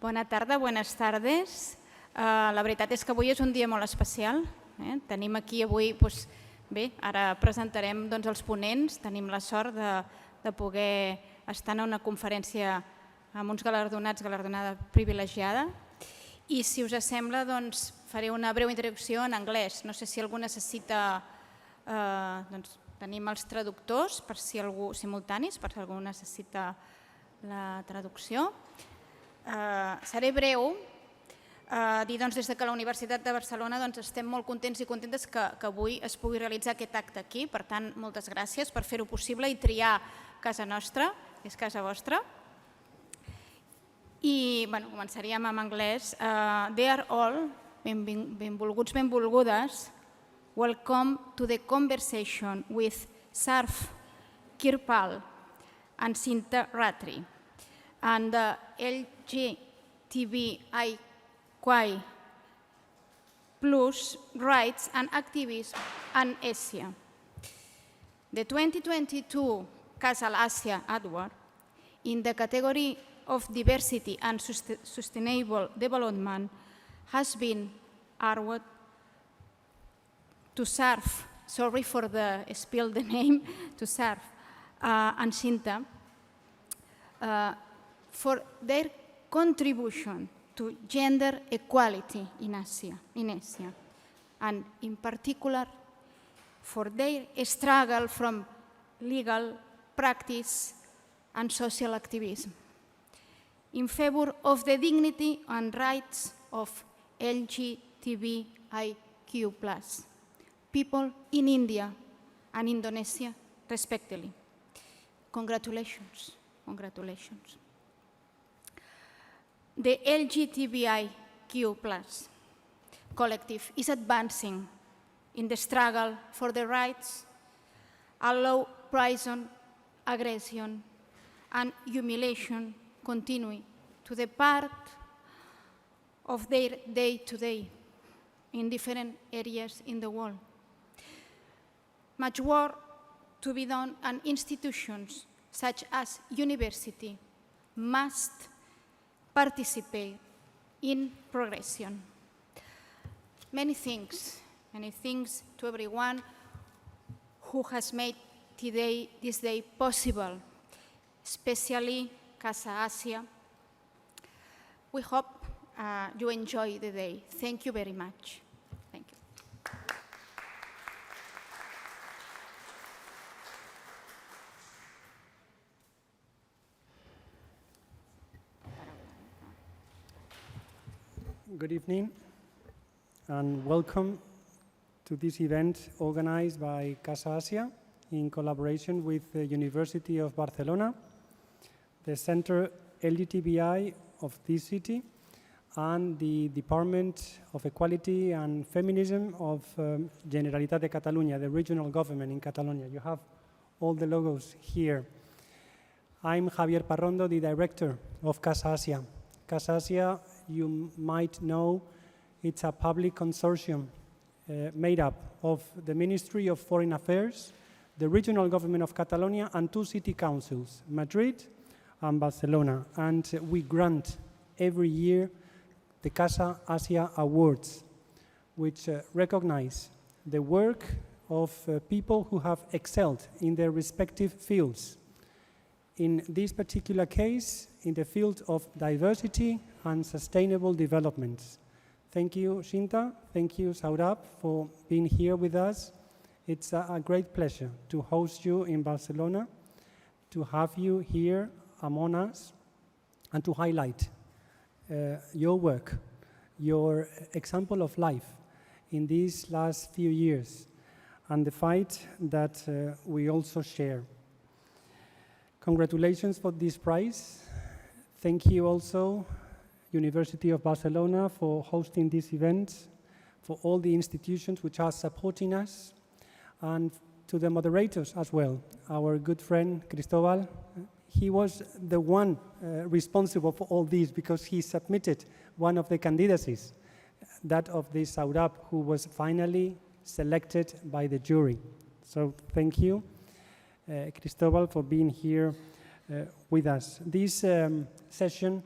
Bona tarda, buenas tardes. La veritat és que avui és un dia molt especial. Tenim aquí avui, bé, ara presentarem els ponents, tenim la sort de poder estar en una conferència amb uns galardonats, galardonada privilegiada. I si us sembla, faré una breu introducció en anglès. No sé si algú necessita... Tenim els traductors per si algú simultanis, per si algú necessita la traducció. Seré breu. Dir des que la Universitat de Barcelona estem molt contents i contentes que avui es pugui realitzar aquest acte aquí. Per tant, moltes gràcies per fer-ho possible i triar casa nostra, que és casa vostra. I començaríem en anglès. They are all, benvolguts, benvolgudes, welcome to the conversation with Saurabh Kirpal and Shinta Ratri and the LGTBIQ plus rights and activism in Asia. The 2022 Casa Asia Award in the category of diversity and sustainable development has been awarded to Saurabh, sorry for the spill the name, to Saurabh and Shinta for their contribution to gender equality in Asia, and in particular for their struggle from legal practice and social activism in favor of the dignity and rights of LGTBIQ+ people in India and Indonesia, respectively. Congratulations, congratulations. The LGTBIQ+ collective is advancing in the struggle for the rights, allow prison, aggression, and humiliation continue to the part of their day-to-day in different areas in the world. Much work to be done, and institutions such as university must participate in progression. Many thanks to everyone who has made this day possible, especially Casa Asia. We hope you enjoy the day. Thank you very much. Thank you. Good evening and welcome to this event organized by Casa Asia in collaboration with the University of Barcelona, the Centro LGTBI of this city, and the Department of Equality and Feminism of Generalitat de Catalunya, the regional government in Catalonia. You have all the logos here. I'm Javier Parrondo, the director of Casa Asia. Casa Asia, you might know, it's a public consortium made up of the Ministry of Foreign Affairs, the regional government of Catalonia, and two city councils, Madrid and Barcelona. And we grant every year the Casa Asia Awards, which recognize the work of people who have excelled in their respective fields. In this particular case, in the field of diversity and sustainable development. Thank you, Shinta. Thank you, Saurabh, for being here with us. It's a great pleasure to host you in Barcelona, to have you here among us, and to highlight your work, your example of life in these last few years, and the fight that we also share. Congratulations for this prize. Thank you also, University of Barcelona, for hosting this event, for all the institutions which are supporting us, and to the moderators as well. Our good friend, Cristobal, he was the one responsible for all this because he submitted one of the candidacies, that of the Saurabh, who was finally selected by the jury. So thank you, Cristobal, for being here with us. This session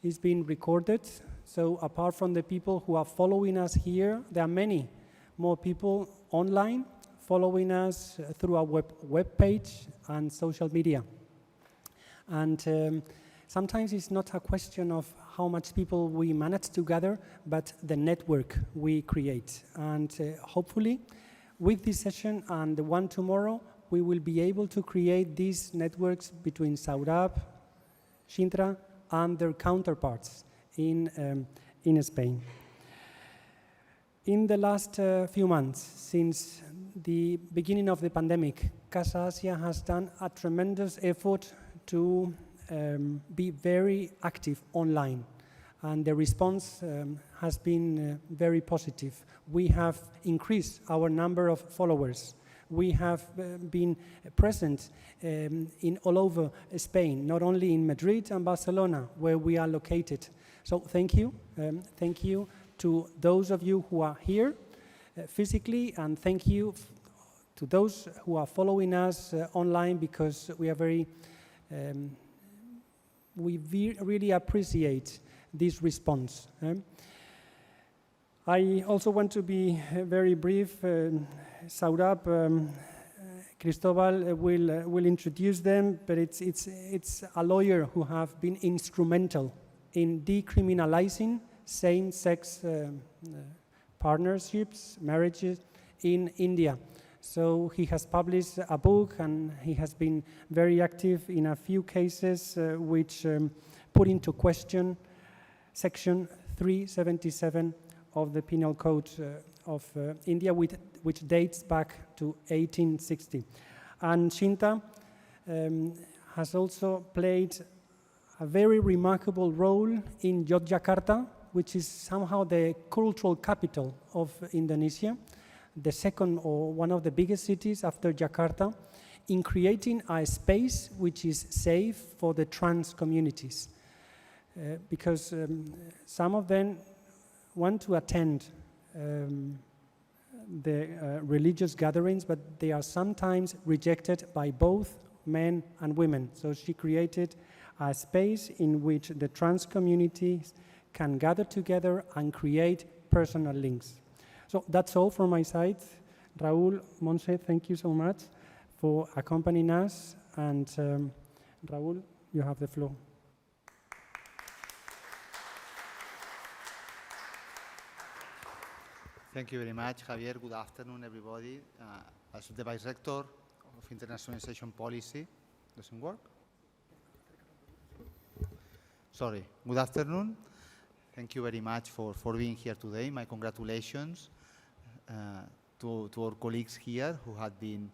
is being recorded. So apart from the people who are following us here, there are many more people online following us through our web page and social media. And sometimes it's not a question of how much people we manage to gather, but the network we create. And hopefully, with this session and the one tomorrow, we will be able to create these networks between Saurabh, Shinta, and their counterparts in Spain. In the last few months, since the beginning of the pandemic, Casa Asia has done a tremendous effort to be very active online, and the response has been very positive. We have increased our number of followers. We have been present in all over Spain, not only in Madrid and Barcelona, where we are located. So thank you to those of you who are here physically, and thank you to those who are following us online, because we are we really appreciate this response. I also want to be very brief. Saurabh, Cristobal will introduce them, but it's a lawyer who have been instrumental in decriminalizing same-sex partnerships, marriages in India. So he has published a book, and he has been very active in a few cases which put into question Section 377 of the Penal Code of India, which dates back to 1860. And Shinta has also played a very remarkable role in Yogyakarta, which is somehow the cultural capital of Indonesia, the second or one of the biggest cities after Jakarta, in creating a space which is safe for the trans communities. Because some of them want to attend the religious gatherings, but they are sometimes rejected by both men and women. So she created a space in which the trans communities can gather together and create personal links. So that's all from my side. Raúl, Montse, thank you so much for accompanying us. And Raúl, you have the floor. Thank you very much, Javier. Good afternoon, everybody. As the Vice Rector of Internationalization Policy, doesn't work? Sorry. Good afternoon. Thank you very much for being here today. My congratulations to our colleagues here who had been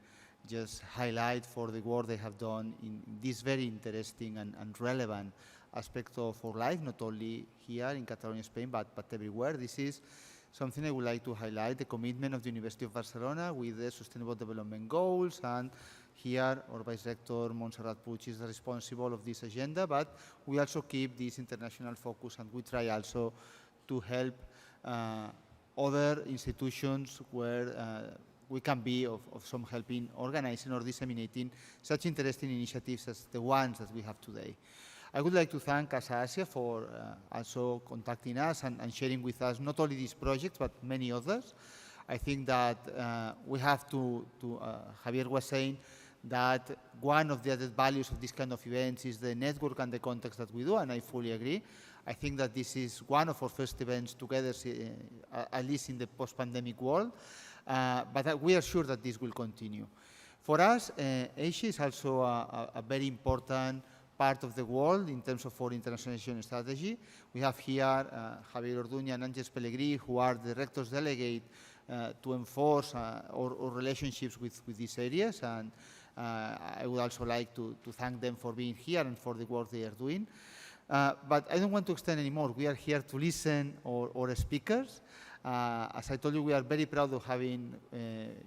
just highlight for the work they have done in this very interesting and relevant aspect of our life, not only here in Catalonia, Spain, but everywhere. This is something I would like to highlight, the commitment of the University of Barcelona with the Sustainable Development Goals, and here our Vice Rector, Montserrat Puig, is responsible of this agenda, but we also keep this international focus, and we try also to help other institutions where we can be of some help in organizing or disseminating such interesting initiatives as the ones that we have today. I would like to thank Casa Asia for also contacting us and sharing with us not only this project, but many others. I think that we have to Javier was saying that one of the added values of this kind of events is the network and the context that we do, and I fully agree. I think that this is one of our first events together, at least in the post-pandemic world, but we are sure that this will continue. For us, Asia is also a very important part of the world in terms of our internationalization strategy. We have here Javier Orduña and Ángels Pellegrí, who are directors delegate to enforce our relationships with these areas, and I would also like to thank them for being here and for the work they are doing. But I don't want to extend anymore. We are here to listen our speakers. As I told you, we are very proud of having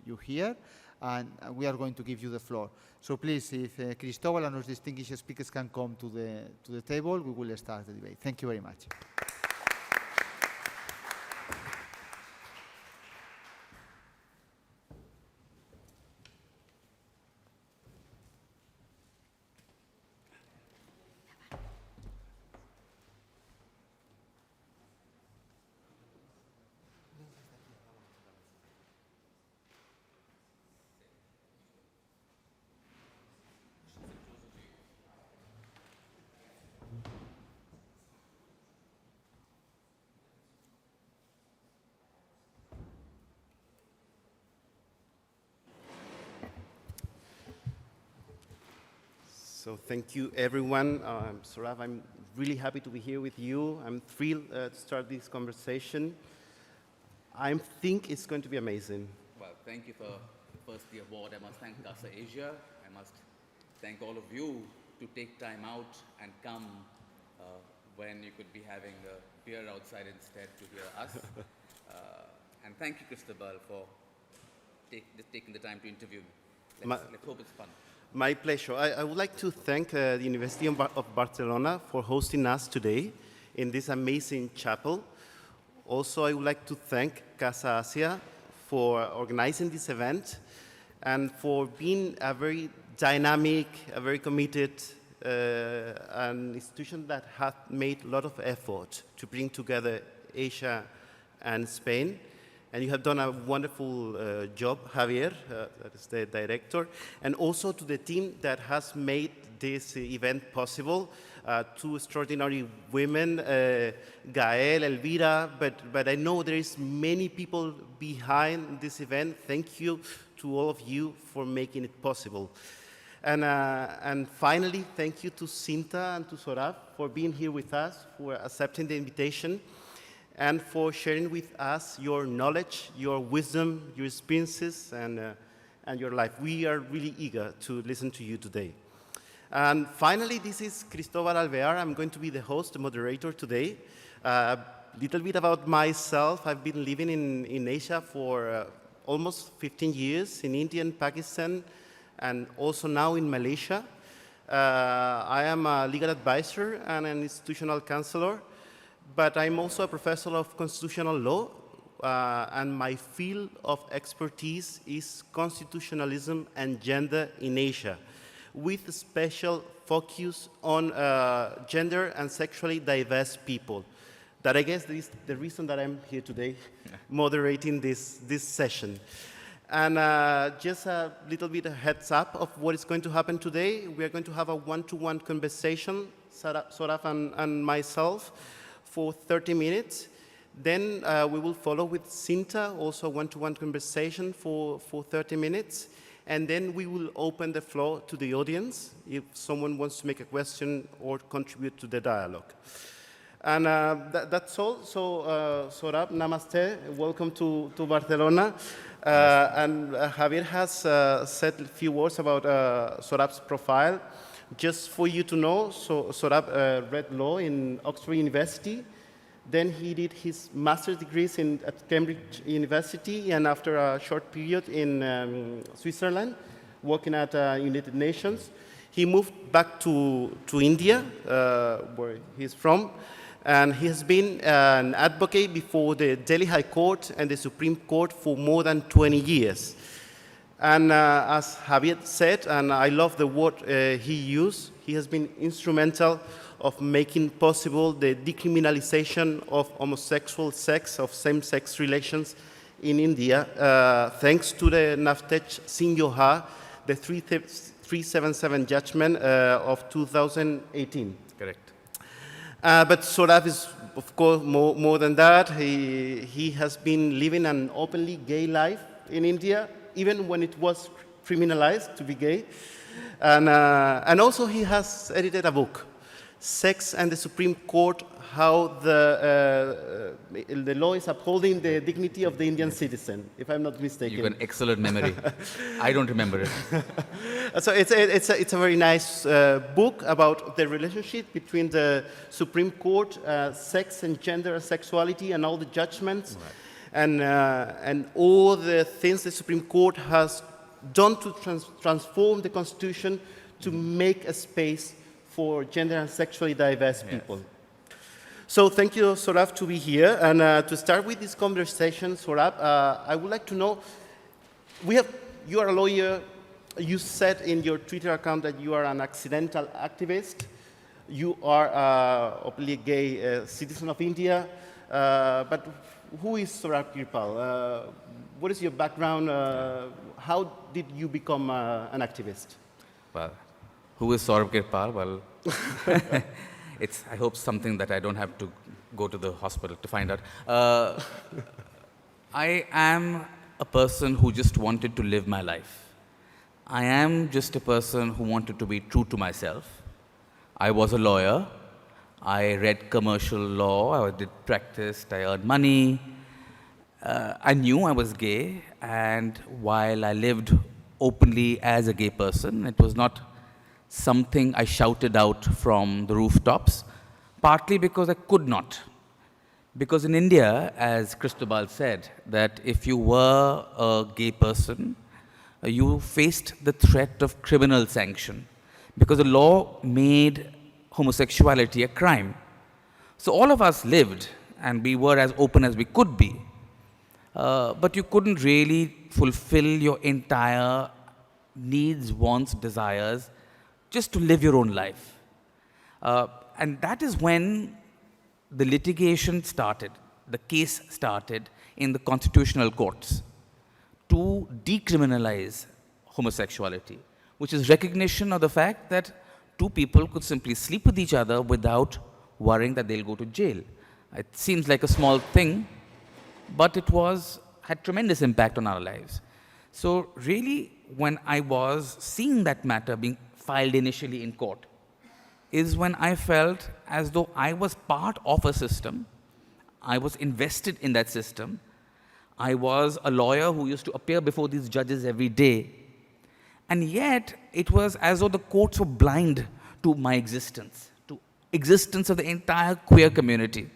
you here, and we are going to give you the floor. So please, if Cristobal and our distinguished speakers can come to the table, we will start the debate. Thank you very much. So thank you, everyone. Saurabh, I'm really happy to be here with you. I'm thrilled to start this conversation. I think it's going to be amazing. Well, thank you for first the award. I must thank Casa Asia. I must thank all of you to take time out and come when you could be having a beer outside instead to hear us. And thank you, Cristobal, for taking the time to interview me. Let's hope it's fun. My pleasure. I would like to thank the University of Barcelona for hosting us today in this amazing chapel. Also, I would like to thank Casa Asia for organizing this event and for being a very dynamic, a very committed an institution that has made a lot of effort to bring together Asia and Spain. And you have done a wonderful job, Javier, that is the director, and also to the team that has made this event possible. Two extraordinary women, Gael, Elvira, but I know there is many people behind this event. Thank you to all of you for making it possible. And finally, thank you to Shinta and to Saurabh for being here with us, for accepting the invitation, and for sharing with us your knowledge, your wisdom, your experiences, and your life. We are really eager to listen to you today. And finally, this is Cristobal Alvear. I'm going to be the host, the moderator today. A little bit about myself. I've been living in Asia for almost 15 years, in India and Pakistan, and also now in Malaysia. I am a legal advisor and an institutional counselor. But I'm also a professor of constitutional law, and my field of expertise is constitutionalism and gender in Asia, with a special focus on gender and sexually diverse people. That I guess is the reason that I'm here today, moderating this session. And just a little bit of heads up of what is going to happen today. We are going to have a one-to-one conversation, Saurabh and myself, for 30 minutes. Then we will follow with Shinta, also one-to-one conversation for 30 minutes. And then we will open the floor to the audience if someone wants to make a question or contribute to the dialogue. And that's all. So, Saurabh, namaste. Welcome to Barcelona. And Javier has said a few words about Saurabh's profile. Just for you to know, so Saurabh read law in Oxford University. Then he did his master's degrees at Cambridge University, and after a short period in Switzerland, working at United Nations, he moved back to India, where he's from, and he has been an advocate before the Delhi High Court and the Supreme Court for more than 20 years. And as Javier said, and I love the word he used, he has been instrumental of making possible the decriminalization of homosexual sex, of same-sex relations in India, thanks to the Navtej Singh Yoha, the 377 judgment of 2018. Correct. But Saurabh is, of course, more than that. He has been living an openly gay life in India, even when it was criminalized to be gay. And also he has edited a book, Sex and the Supreme Court, how the law is upholding the dignity of the Indian citizen, if I'm not mistaken. You have an excellent memory. I don't remember it. So it's a very nice book about the relationship between the Supreme Court, sex and gender and sexuality, and all the judgments. Right. And all the things the Supreme Court has done to transform the Constitution to make a space for gender and sexually diverse people. So thank you, Saurabh, to be here. And to start with this conversation, Saurabh, I would like to know, you are a lawyer. You said in your Twitter account that you are an accidental activist. You are openly a gay citizen of India. But who is Saurabh Kirpal? What is your background? How did you become an activist? Well, who is Saurabh Kirpal? Well, it's, I hope, something that I don't have to go to the hospital to find out. I am a person who just wanted to live my life. I am just a person who wanted to be true to myself. I was a lawyer. I read commercial law. I did practice. I earned money. I knew I was gay, and while I lived openly as a gay person, it was not something I shouted out from the rooftops, partly because I could not. Because in India, as Cristobal said, that if you were a gay person, you faced the threat of criminal sanction, because the law made homosexuality a crime. So all of us lived, and we were as open as we could be. But you couldn't really fulfill your entire needs, wants, desires, just to live your own life. And that is when the litigation started, the case started in the constitutional courts to decriminalize homosexuality, which is recognition of the fact that two people could simply sleep with each other without worrying that they'll go to jail. It seems like a small thing, but it had tremendous impact on our lives. So really, when I was seeing that matter being filed initially in court, is when I felt as though I was part of a system. I was invested in that system. I was a lawyer who used to appear before these judges every day. And yet, it was as though the courts were blind to my existence, to existence of the entire queer community.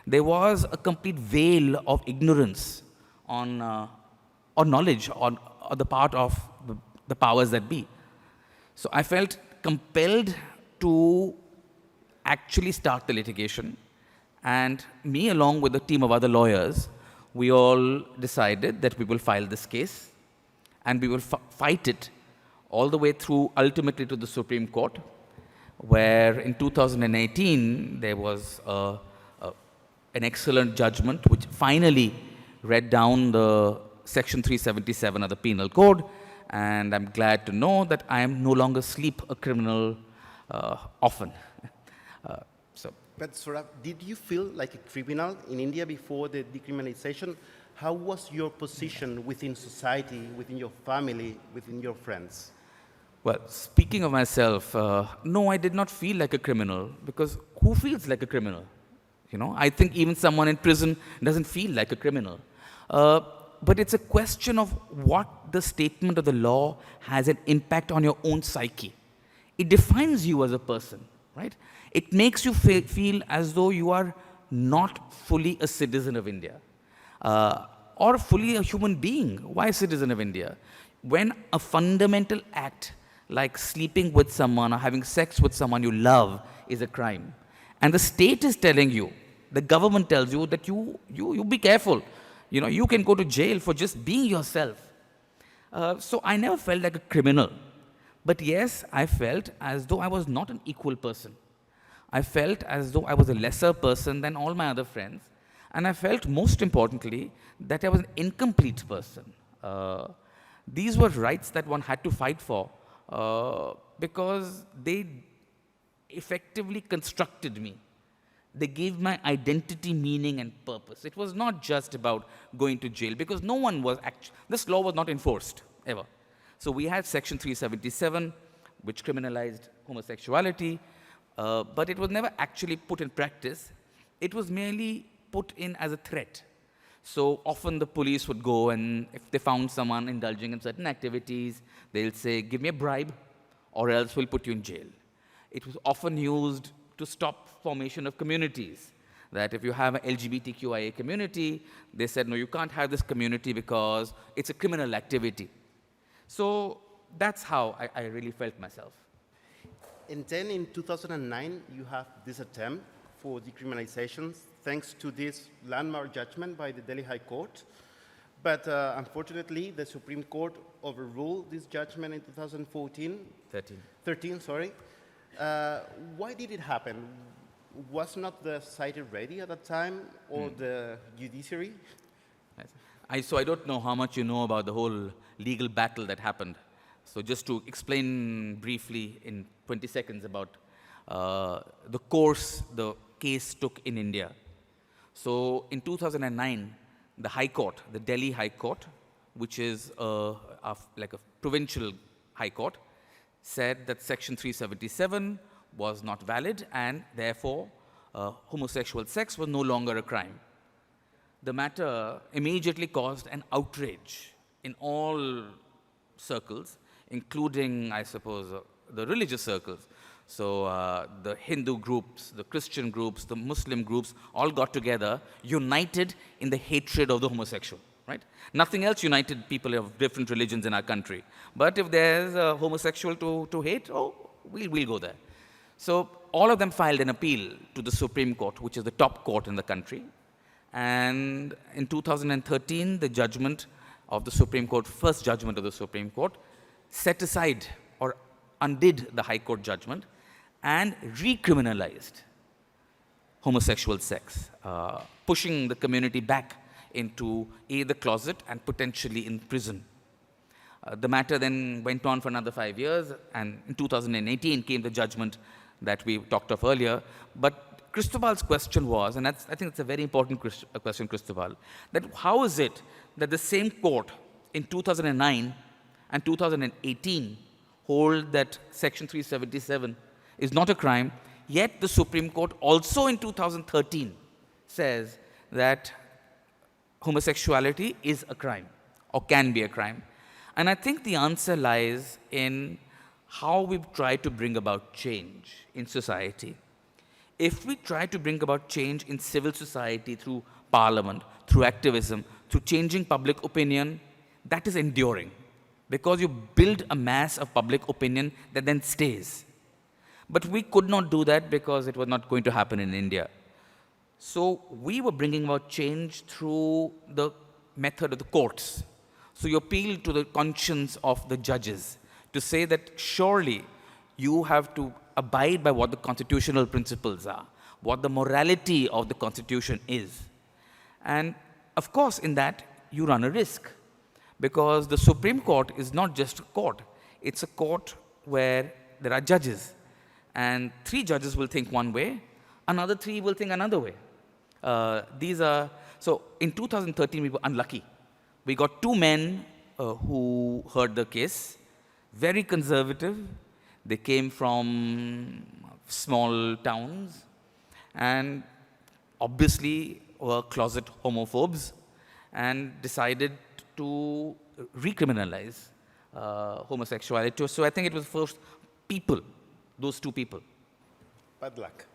There was a complete veil of ignorance on knowledge on the part of the powers that be. So I felt compelled to actually start the litigation. And me, along with a team of other lawyers, we all decided that we will file this case and we will fight it all the way through, ultimately to the Supreme Court, where in 2018 there was an excellent judgment which finally read down the Section 377 of the Penal Code, and I'm glad to know that I am no longer a criminal often. But Saurabh, did you feel like a criminal in India before the decriminalization? How was your position within society, within your family, within your friends? Well, speaking of myself, no, I did not feel like a criminal, because who feels like a criminal? You know, I think even someone in prison doesn't feel like a criminal. But it's a question of what the statement of the law has an impact on your own psyche. It defines you as a person, right? It makes you feel as though you are not fully a citizen of India or fully a human being. Why a citizen of India? When a fundamental act like sleeping with someone or having sex with someone you love is a crime, and the state is telling you, the government tells you that you be careful. You know, you can go to jail for just being yourself. So I never felt like a criminal. But yes, I felt as though I was not an equal person. I felt as though I was a lesser person than all my other friends. And I felt, most importantly, that I was an incomplete person. These were rights that one had to fight for because they effectively constructed me. They gave my identity meaning and purpose. It was not just about going to jail, because no one was this law was not enforced, ever. So we had Section 377, which criminalized homosexuality, but it was never actually put in practice. It was merely put in as a threat. So often the police would go, and if they found someone indulging in certain activities, they'll say, give me a bribe, or else we'll put you in jail. It was often used to stop formation of communities. That if you have an LGBTQIA community, they said, no, you can't have this community because it's a criminal activity. So that's how I really felt myself. And then in 2009, you have this attempt for decriminalization, thanks to this landmark judgment by the Delhi High Court. But unfortunately, the Supreme Court overruled this judgment in 2014. 13, sorry. Why did it happen? Was not the society ready at that time, or the judiciary? So I don't know how much you know about the whole legal battle that happened. So just to explain briefly in 20 seconds about the course the case took in India. So in 2009, the High Court, the Delhi High Court, which is like a provincial High Court said that Section 377 was not valid and therefore homosexual sex was no longer a crime. The matter immediately caused an outrage in all circles, including, I suppose, the religious circles. So the Hindu groups, the Christian groups, the Muslim groups all got together, united in the hatred of the homosexual, right? Nothing else united people of different religions in our country. But if there's a homosexual to hate, oh, we'll go there. So all of them filed an appeal to the Supreme Court, which is the top court in the country. And in 2013, the judgment of the Supreme Court, first judgment of the Supreme Court, set aside or undid the High Court judgment and recriminalized homosexual sex, pushing the community back into the closet and potentially in prison. The matter then went on for another 5 years, and in 2018 came the judgment that we talked of earlier. But Cristobal's question was, and I think it's a very important question, Cristobal, that how is it that the same court in 2009 and 2018 hold that Section 377 is not a crime, yet the Supreme Court also in 2013 says that homosexuality is a crime or can be a crime. And I think the answer lies in how we try to bring about change in society. If we try to bring about change in civil society through parliament, through activism, through changing public opinion, that is enduring, because you build a mass of public opinion that then stays. But we could not do that because it was not going to happen in India. So we were bringing about change through the method of the courts. So you appeal to the conscience of the judges to say that surely you have to abide by what the constitutional principles are, what the morality of the Constitution is. And of course, in that, you run a risk, because the Supreme Court is not just a court. It's a court where there are judges. And 3 judges will think one way, another 3 will think another way. So in 2013, we were unlucky. We got 2 men who heard the case, very conservative. They came from small towns and obviously were closet homophobes and decided to recriminalize homosexuality. So I think it was first people, those 2 people. Bad luck.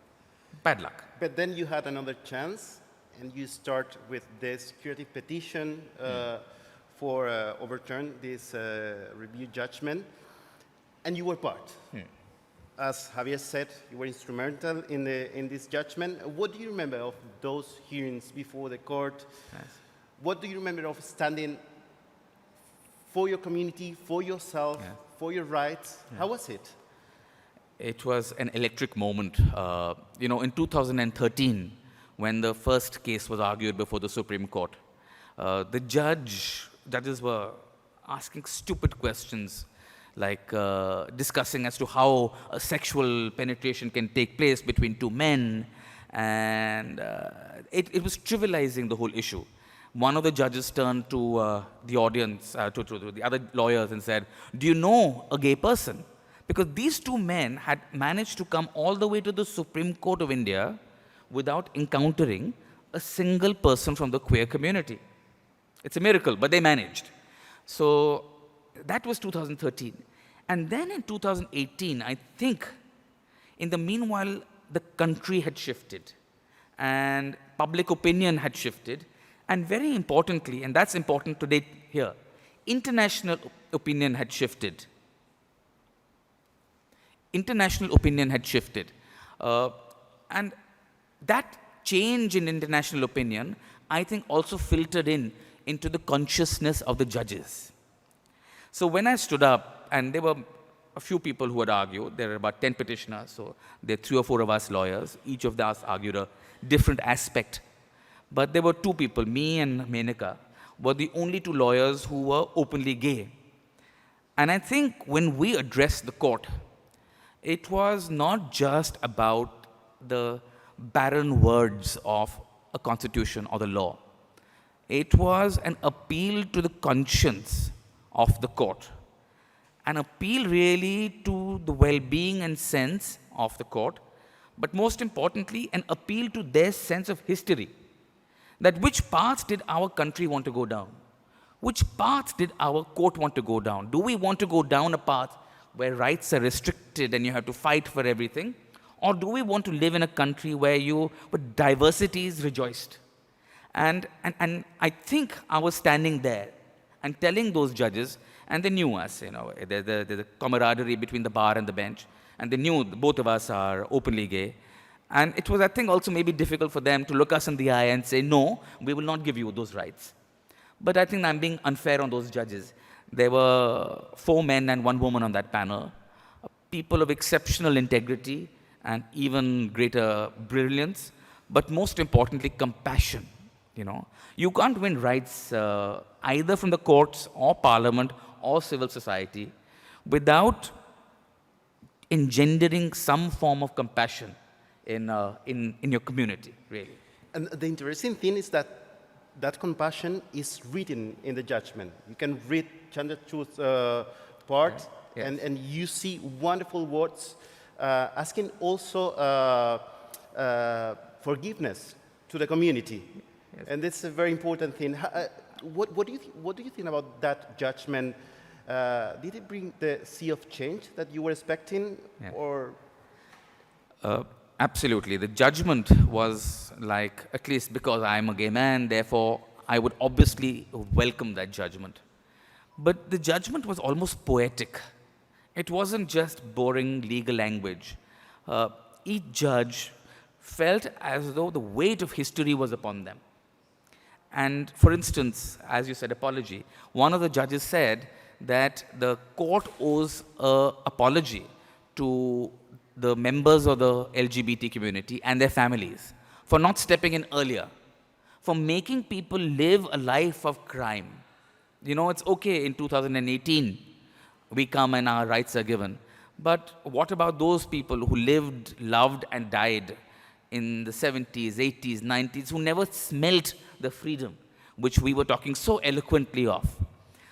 Bad luck. But then you had another chance, and you start with this creative petition for overturn this review judgment, and you were part. As Javier said, you were instrumental in this judgment. What do you remember of those hearings before the court? Yes. What do you remember of standing for your community, for yourself, for your rights? How was it? It was an electric moment. In 2013, when the first case was argued before the Supreme Court, the judges were asking stupid questions, like discussing as to how a sexual penetration can take place between 2 men, and it was trivializing the whole issue. One of the judges turned to the audience, to the other lawyers, and said, "Do you know a gay person?" Because these 2 men had managed to come all the way to the Supreme Court of India without encountering a single person from the queer community. It's a miracle, but they managed. So that was 2013. And then in 2018, I think, in the meanwhile, the country had shifted and public opinion had shifted. And very importantly, and that's important today here, international opinion had shifted. International opinion had shifted. And that change in international opinion, I think, also filtered into the consciousness of the judges. So when I stood up, and there were a few people who had argued, there were about 10 petitioners, so there were 3 or 4 of us lawyers. Each of us argued a different aspect. But there were 2 people, me and Menaka, were the only 2 lawyers who were openly gay. And I think when we addressed the court, it was not just about the barren words of a constitution or the law. It was an appeal to the conscience of the court. an appeal really to the well-being and sense of the court, but most importantly, an appeal to their sense of history. That which paths did our country want to go down? Which paths did our court want to go down? Do we want to go down a path where rights are restricted and you have to fight for everything? Or do we want to live in a country where diversity is rejoiced? And I think I was standing there and telling those judges, and they knew us, there's a camaraderie between the bar and the bench, and they knew both of us are openly gay. And it was, I think, also maybe difficult for them to look us in the eye and say, no, we will not give you those rights. But I think I'm being unfair on those judges. There were 4 men and 1 woman on that panel, people of exceptional integrity and even greater brilliance, but most importantly, compassion. You can't win rights either from the courts or parliament or civil society without engendering some form of compassion in your community, really. And the interesting thing is that that compassion is written in the judgment. You can read Chandra Chud's part, Yes. and you see wonderful words asking also forgiveness to the community. Yes. And that's a very important thing. What do you think about that judgment? Did it bring the sea of change that you were expecting, Yeah. or? Absolutely. The judgment was like, at least because I'm a gay man, therefore I would obviously welcome that judgment. But the judgment was almost poetic. It wasn't just boring legal language. Each judge felt as though the weight of history was upon them. And for instance, as you said, apology, one of the judges said that the court owes an apology to the members of the LGBT community and their families for not stepping in earlier, for making people live a life of crime. It's okay in 2018, we come and our rights are given. But what about those people who lived, loved, and died in the 70s, 80s, 90s, who never smelt the freedom which we were talking so eloquently of?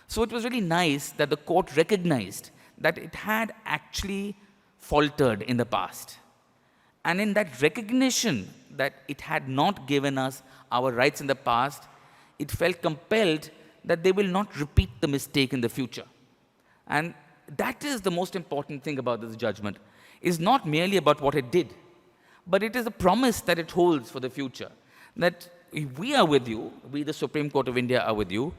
So it was really nice that the court recognized that it had actually faltered in the past. And in that recognition that it had not given us our rights in the past, it felt compelled that they will not repeat the mistake in the future. And that is the most important thing about this judgment. It's not merely about what it did, but it is a promise that it holds for the future. That we are with you, we the Supreme Court of India are with you.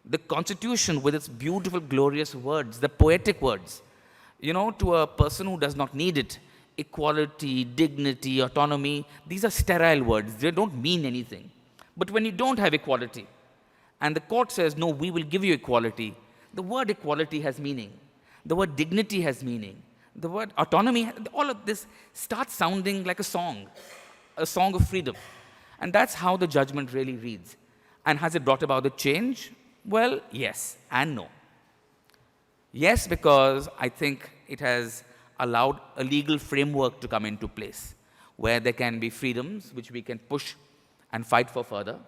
The Constitution with its beautiful, glorious words, the poetic words, to a person who does not need it, equality, dignity, autonomy, these are sterile words. They don't mean anything. But when you don't have equality, and the court says, no, we will give you equality, the word equality has meaning. The word dignity has meaning. The word autonomy, all of this starts sounding like a song of freedom. And that's how the judgment really reads. And has it brought about the change? Well, yes and no. Yes, because I think it has allowed a legal framework to come into place where there can be freedoms which we can push and fight for further.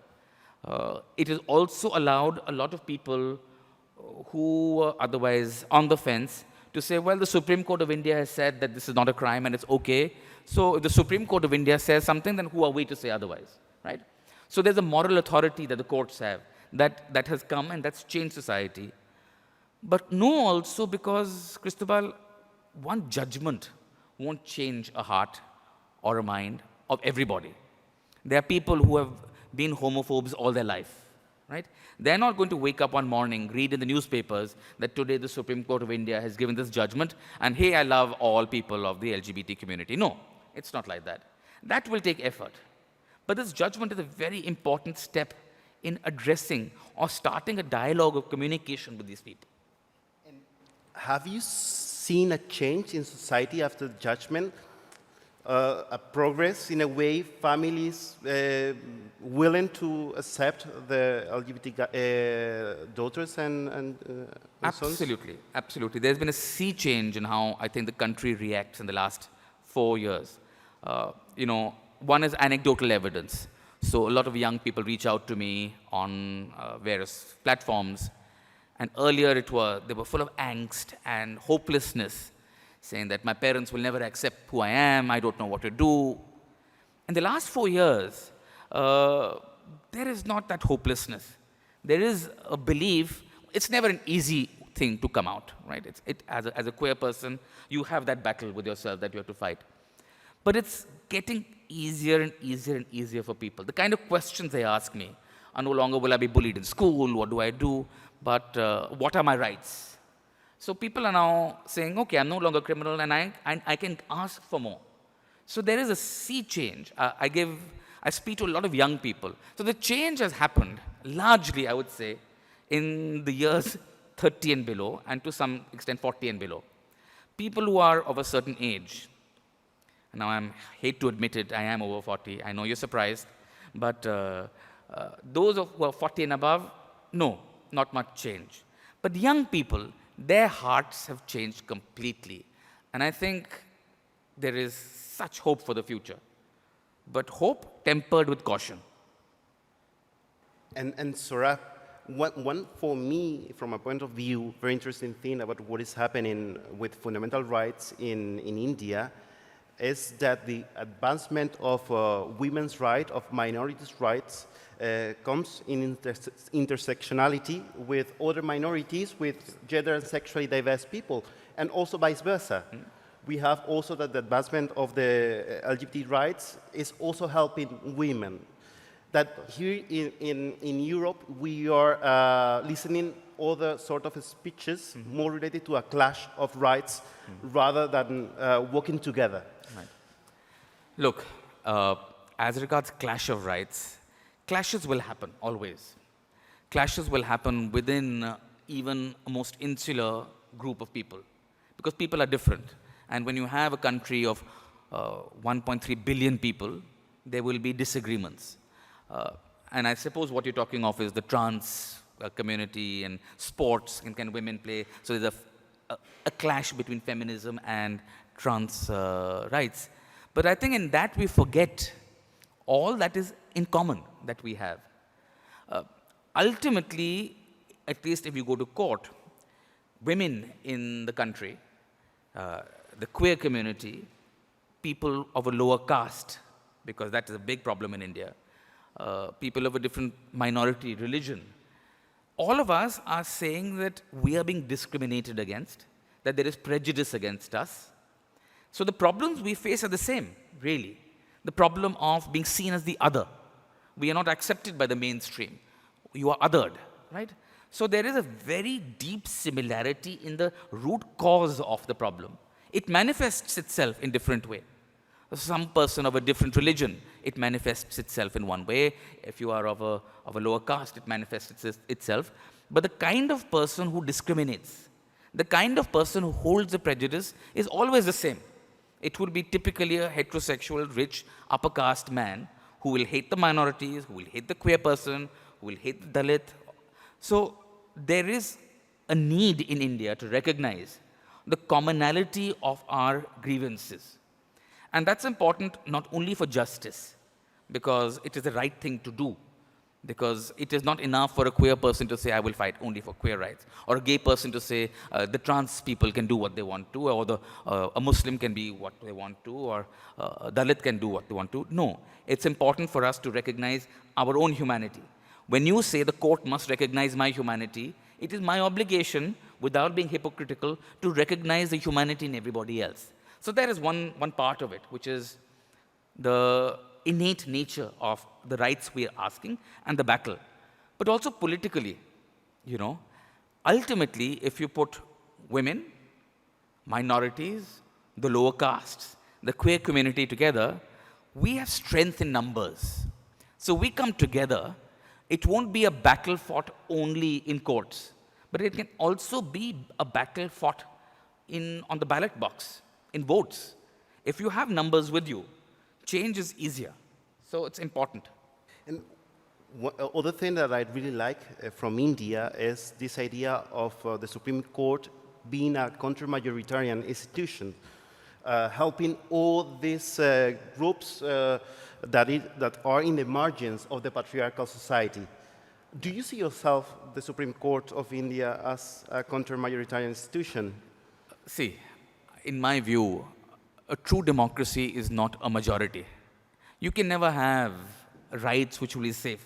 It has also allowed a lot of people who were otherwise on the fence to say, well, the Supreme Court of India has said that this is not a crime and it's okay. So if the Supreme Court of India says something, then who are we to say otherwise, right? So there's a moral authority that the courts have that has come and that's changed society. But no also because, Cristobal, one judgment won't change a heart or a mind of everybody. There are people who have been homophobes all their life, right? They're not going to wake up one morning, read in the newspapers that today the Supreme Court of India has given this judgment and, hey, I love all people of the LGBT community. No, it's not like that. That will take effort. But this judgment is a very important step in addressing or starting a dialogue of communication with these people. Have you seen a change in society after the judgment? A progress in a way, families willing to accept the LGBT daughters and sons? Absolutely, absolutely. There's been a sea change in how I think the country reacts in the last 4 years. One is anecdotal evidence. So a lot of young people reach out to me on various platforms And earlier they were full of angst and hopelessness, saying that my parents will never accept who I am, I don't know what to do. In the last 4 years, there is not that hopelessness. There is a belief. It's never an easy thing to come out, right? As a queer person, you have that battle with yourself that you have to fight. But it's getting easier and easier and easier for people. The kind of questions they ask me are no longer, will I be bullied in school? What do I do? But what are my rights? So people are now saying, okay, I'm no longer a criminal, and I can ask for more. So there is a sea change. I speak to a lot of young people. So the change has happened largely, I would say, in the years 30 and below, and to some extent 40 and below. People who are of a certain age. Now I hate to admit it, I am over 40. I know you're surprised. But those who are 40 and above, no, not much change. But young people, their hearts have changed completely. And I think there is such hope for the future. But hope tempered with caution. And Saurabh, one for me, from a point of view, very interesting thing about what is happening with fundamental rights in India is that the advancement of women's rights, of minorities' rights, comes in intersectionality with other minorities, with gender and sexually diverse people, and also vice versa. We have also that the advancement of the LGBT rights is also helping women. That here in Europe, we are listening other sort of speeches more related to a clash of rights rather than working together. Right. Look, as regards clash of rights, clashes will happen always. Clashes will happen within even a most insular group of people, because people are different. And when you have a country of 1.3 billion people, there will be disagreements. And I suppose what you're talking of is the trans community and sports, and can women play? So there's a clash between feminism and trans rights. But I think in that we forget all that is in common that we have. Ultimately, at least if you go to court, women in the country, the queer community, people of a lower caste, because that is a big problem in India, people of a different minority religion, all of us are saying that we are being discriminated against, that there is prejudice against us. So the problems we face are the same, really. The problem of being seen as the other. We are not accepted by the mainstream. You are othered, right? So there is a very deep similarity in the root cause of the problem. It manifests itself in different ways. Some person of a different religion, it manifests itself in one way. If you are of a lower caste, it manifests itself. But the kind of person who discriminates, the kind of person who holds a prejudice is always the same. It would be typically a heterosexual, rich, upper caste man who will hate the minorities, who will hate the queer person, who will hate the Dalit. So there is a need in India to recognize the commonality of our grievances. And that's important not only for justice, because it is the right thing to do, because it is not enough for a queer person to say, I will fight only for queer rights, or a gay person to say, the trans people can do what they want to, or a Muslim can be what they want to, or a Dalit can do what they want to. No, it's important for us to recognize our own humanity. When you say the court must recognize my humanity, it is my obligation, without being hypocritical, to recognize the humanity in everybody else. So there is one part of it, which is the innate nature of the rights we are asking and the battle. But also politically, ultimately, if you put women, minorities, the lower castes, the queer community together, we have strength in numbers. So we come together, it won't be a battle fought only in courts, but it can also be a battle fought on the ballot box, in votes. If you have numbers with you, change is easier. So it's important. And other thing that I really like from India is this idea of the Supreme Court being a counter-majoritarian institution, helping all these groups that are in the margins of the patriarchal society. Do you see yourself, the Supreme Court of India, as a counter-majoritarian institution? See, in my view, a true democracy is not a majority. You can never have rights which will be safe.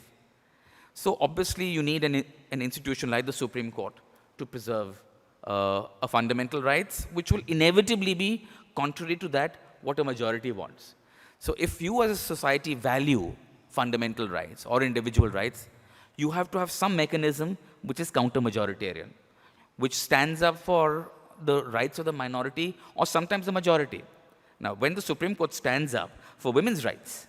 So obviously you need an institution like the Supreme Court to preserve a fundamental rights which will inevitably be contrary to that what a majority wants. So if you as a society value fundamental rights or individual rights, you have to have some mechanism which is counter-majoritarian, which stands up for the rights of the minority or sometimes the majority. Now, when the Supreme Court stands up for women's rights,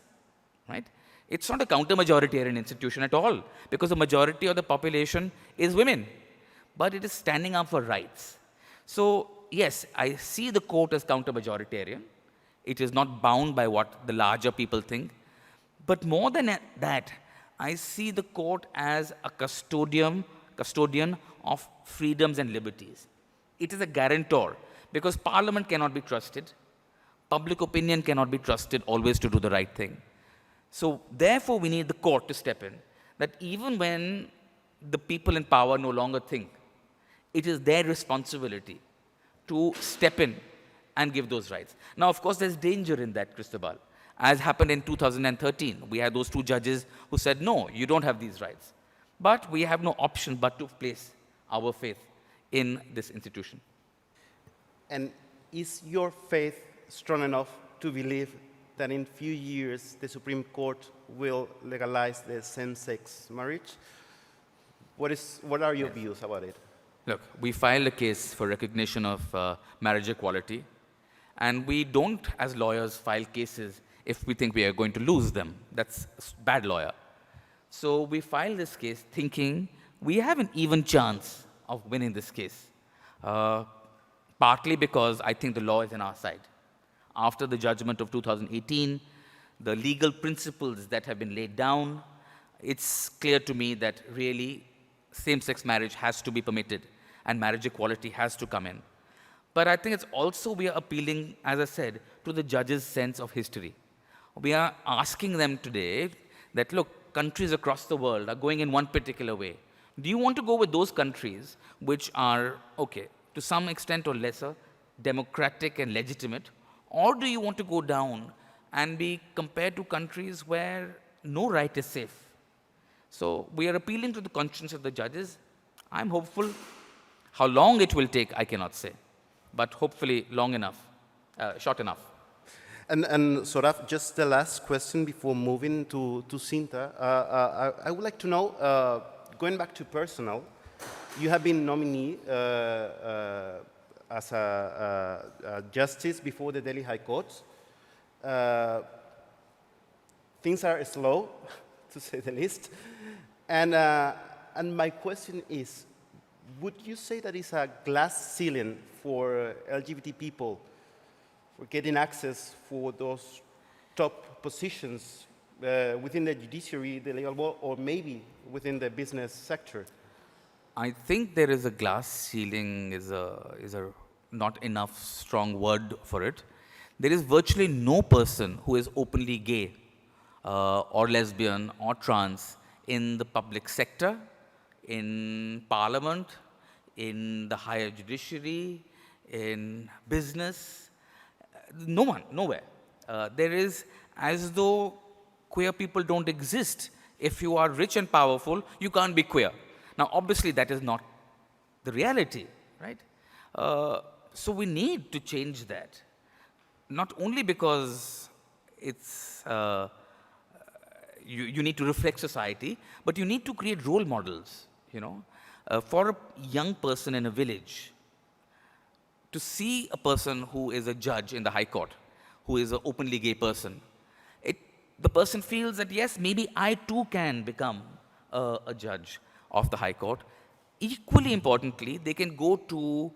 right, it's not a counter-majoritarian institution at all, because the majority of the population is women, but it is standing up for rights. So, yes, I see the court as counter-majoritarian. It is not bound by what the larger people think. But more than that, I see the court as a custodian of freedoms and liberties. It is a guarantor, because Parliament cannot be trusted. Public opinion cannot be trusted always to do the right thing. So therefore, we need the court to step in, that even when the people in power no longer think, it is their responsibility to step in and give those rights. Now, of course, there's danger in that, Cristobal. As happened in 2013, we had those two judges who said, no, you don't have these rights. But we have no option but to place our faith in this institution. And is your faith strong enough to believe that in a few years the Supreme Court will legalize the same-sex marriage? What are your views about it? Look, we filed a case for recognition of marriage equality, and we don't, as lawyers, file cases if we think we are going to lose them. That's a bad lawyer. So we filed this case thinking we have an even chance of winning this case, partly because I think the law is on our side. After the judgment of 2018, the legal principles that have been laid down, it's clear to me that really same-sex marriage has to be permitted and marriage equality has to come in. But I think it's also we are appealing, as I said, to the judge's sense of history. We are asking them today that, look, countries across the world are going in one particular way. Do you want to go with those countries which are, okay, to some extent or lesser, democratic and legitimate, or do you want to go down and be compared to countries where no right is safe? So we are appealing to the conscience of the judges. I'm hopeful. How long it will take, I cannot say, but hopefully long enough, short enough. And Saurabh, just the last question before moving to Shinta. I would like to know, going back to personal, you have been nominee as a justice before the Delhi High Court. Things are slow, to say the least. And my question is, would you say that it's a glass ceiling for LGBT people for getting access for those top positions within the judiciary, the legal world, or maybe within the business sector? I think there is a glass ceiling is a not enough strong word for it. There is virtually no person who is openly gay or lesbian or trans in the public sector, in parliament, in the higher judiciary, in business. No one, nowhere. There is as though queer people don't exist. If you are rich and powerful, you can't be queer. Now, obviously, that is not the reality, right? So we need to change that. Not only because it's you need to reflect society, but you need to create role models, you know. For a young person in a village, to see a person who is a judge in the High Court, who is an openly gay person, the person feels that, yes, maybe I too can become a judge of the High Court. Equally importantly, they can go to